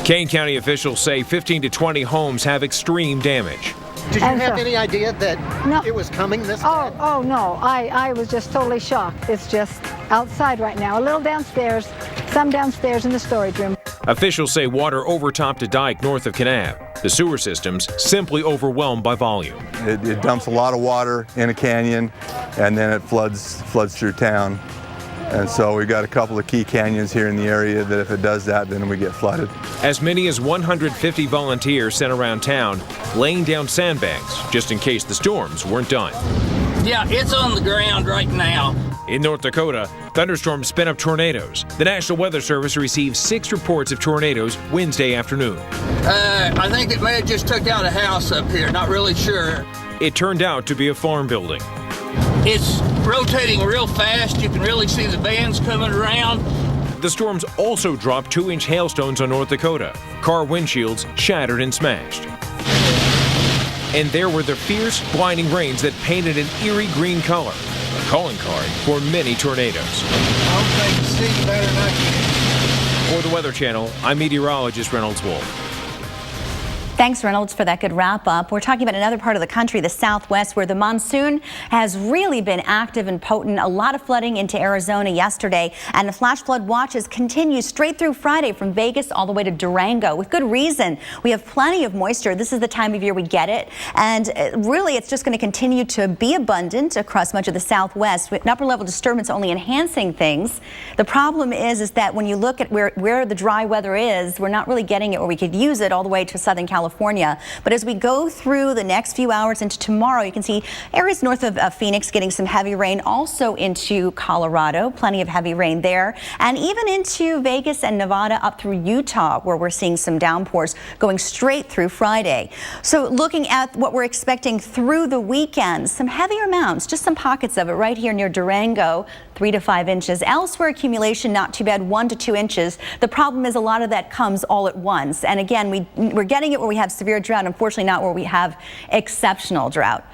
Kane County officials say 15 to 20 homes have extreme damage. Did you have any idea that it was coming this bad? Oh, no. I was just totally shocked. It's just outside right now. A little downstairs, some downstairs in the storage room. Officials say water overtopped a dike north of Kanab. The sewer system's simply overwhelmed by volume. It dumps a lot of water in a canyon, and then it floods through town. And so we've got a couple of key canyons here in the area that if it does that, then we get flooded. As many as 150 volunteers sent around town, laying down sandbags just in case the storms weren't done. Yeah, it's on the ground right now. In North Dakota, thunderstorms spin up tornadoes. The National Weather Service received 6 reports of tornadoes Wednesday afternoon. I think it may have just took out a house up here, not really sure. It turned out to be a farm building. It's rotating real fast. You can really see the bands coming around. The storms also dropped 2-inch hailstones on North Dakota. Car windshields shattered and smashed. And there were the fierce, blinding rains that painted an eerie green color, a calling card for many tornadoes. I hope they can see better than I can. For the Weather Channel, I'm meteorologist Reynolds Wolf. Thanks, Reynolds, for that good wrap up. We're talking about another part of the country, the Southwest, where the monsoon has really been active and potent. A lot of flooding into Arizona yesterday, and the flash flood watches continue straight through Friday from Vegas all the way to Durango with good reason. We have plenty of moisture. This is the time of year we get it, and really it's just going to continue to be abundant across much of the Southwest, with an upper level disturbance only enhancing things. The problem is that when you look at where the dry weather is, we're not really getting it where we could use it all the way to Southern California. But as we go through the next few hours into tomorrow, you can see areas north of Phoenix getting some heavy rain, also into Colorado, plenty of heavy rain there, and even into Vegas and Nevada up through Utah, where we're seeing some downpours going straight through Friday. So looking at what we're expecting through the weekend, some heavier amounts, just some pockets of it right here near Durango, 3 to 5 inches. Elsewhere, accumulation not too bad, 1 to 2 inches. The problem is a lot of that comes all at once. And again, we're getting it where we have severe drought, unfortunately not where we have exceptional drought.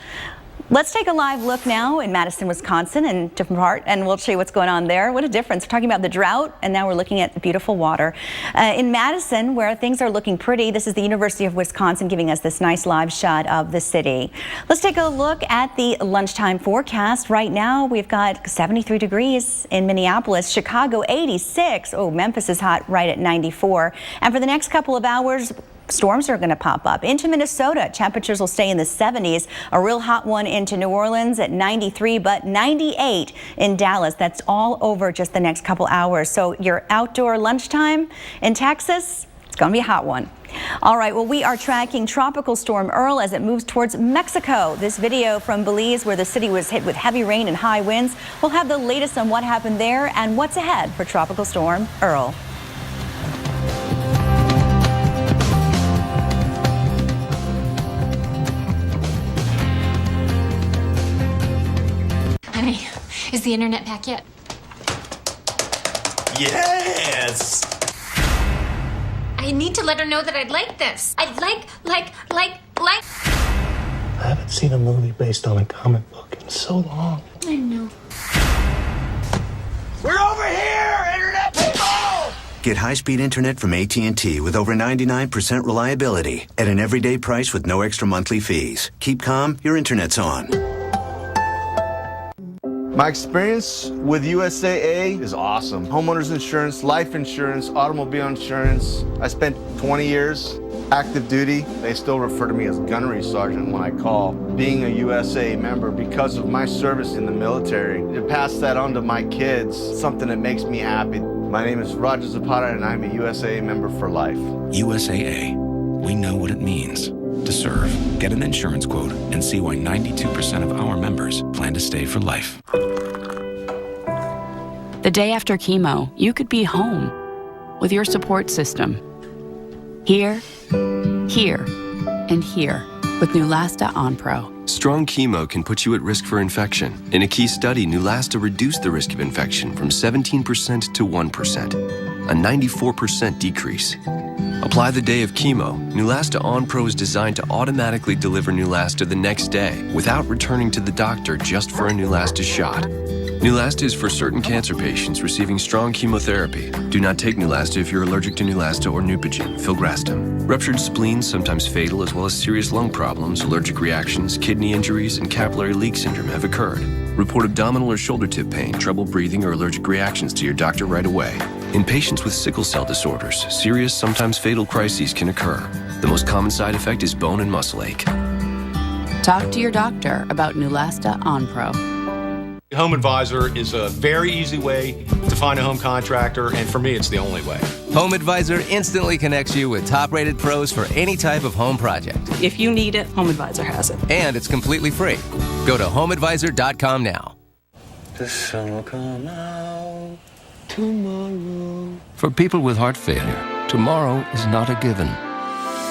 Let's take a live look now in Madison, Wisconsin, and different part, and we'll show you what's going on there. What a difference. We're talking about the drought, and now we're looking at beautiful water. In Madison, where things are looking pretty, this is the University of Wisconsin giving us this nice live shot of the city. Let's take a look at the lunchtime forecast. Right now, we've got 73 degrees in Minneapolis, Chicago 86. Oh, Memphis is hot right at 94. And for the next couple of hours, storms are going to pop up into Minnesota. Temperatures will stay in the 70s. A real hot one into New Orleans at 93, but 98 in Dallas. That's all over just the next couple hours. So your outdoor lunchtime in Texas, it's going to be a hot one. All right, well, we are tracking Tropical Storm Earl as it moves towards Mexico. This video from Belize, where the city was hit with heavy rain and high winds. We'll have the latest on what happened there and what's ahead for Tropical Storm Earl. Honey, is the internet back yet? Yes! I need to let her know that I'd like this. I'd like. I haven't seen a movie based on a comic book in so long. I know. We're over here, internet people! Get high-speed internet from AT&T with over 99% reliability at an everyday price with no extra monthly fees. Keep calm, your internet's on. My experience with USAA is awesome. Homeowners insurance, life insurance, automobile insurance. I spent 20 years active duty. They still refer to me as gunnery sergeant when I call. Being a USAA member because of my service in the military, to pass that on to my kids, something that makes me happy. My name is Roger Zapata and I'm a USAA member for life. USAA. We know what it means to serve. Get an insurance quote and see why 92% of our members plan to stay for life. The day after chemo, you could be home with your support system. Here, here, and here with Neulasta Onpro. Strong chemo can put you at risk for infection. In a key study, Neulasta reduced the risk of infection from 17% to 1%, a 94% decrease. Apply the day of chemo. Neulasta Onpro is designed to automatically deliver Neulasta the next day without returning to the doctor just for a Neulasta shot. Neulasta is for certain cancer patients receiving strong chemotherapy. Do not take Neulasta if you're allergic to Neulasta or Neupogen, filgrastim. Ruptured spleens, sometimes fatal, as well as serious lung problems, allergic reactions, kidney injuries, and capillary leak syndrome have occurred. Report abdominal or shoulder tip pain, trouble breathing, or allergic reactions to your doctor right away. In patients with sickle cell disorders, serious, sometimes fatal crises can occur. The most common side effect is bone and muscle ache. Talk to your doctor about Neulasta Onpro. Home Advisor is a very easy way to find a home contractor, and for me, it's the only way. Home Advisor instantly connects you with top-rated pros for any type of home project. If you need it, Home Advisor has it. And it's completely free. Go to homeadvisor.com now. The sun will come out tomorrow. For people with heart failure, tomorrow is not a given.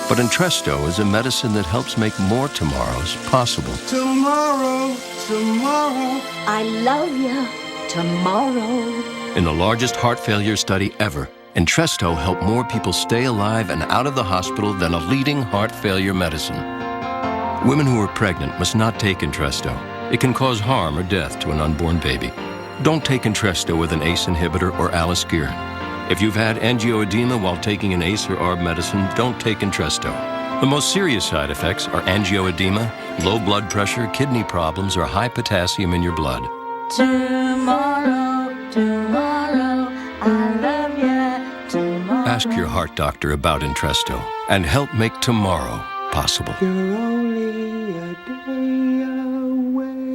But Entresto is a medicine that helps make more tomorrows possible. Tomorrow, tomorrow. I love you. Tomorrow. In the largest heart failure study ever, Entresto helped more people stay alive and out of the hospital than a leading heart failure medicine. Women who are pregnant must not take Entresto. It can cause harm or death to an unborn baby. Don't take Entresto with an ACE inhibitor or aliskiren. If you've had angioedema while taking an ACE or ARB medicine, don't take Entresto. The most serious side effects are angioedema, low blood pressure, kidney problems, or high potassium in your blood. Tomorrow, tomorrow, I love you. Tomorrow. Ask your heart doctor about Entresto and help make tomorrow possible. You're only a day away.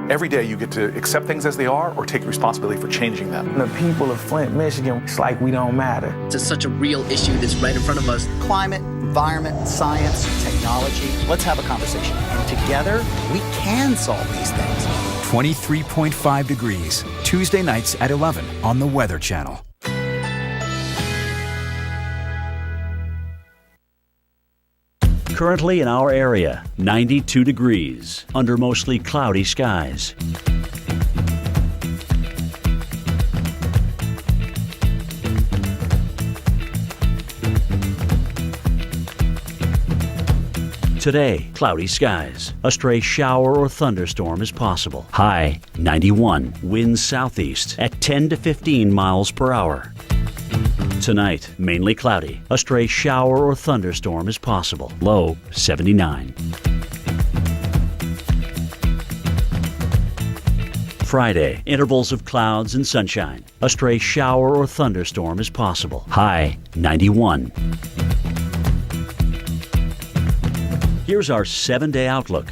Every day you get to accept things as they are or take responsibility for changing them. The people of Flint, Michigan, it's like we don't matter. It's such a real issue that's right in front of us. Climate, environment, science, technology. Let's have a conversation. And together, we can solve these things. 23.5 degrees, Tuesday nights at 11 on the Weather Channel. Currently in our area, 92 degrees under mostly cloudy skies. Today, cloudy skies. A stray shower or thunderstorm is possible. High 91. Winds southeast at 10 to 15 miles per hour. Tonight, mainly cloudy. A stray shower or thunderstorm is possible. Low 79. Friday, intervals of clouds and sunshine. A stray shower or thunderstorm is possible. High 91. Here's our 7-day outlook.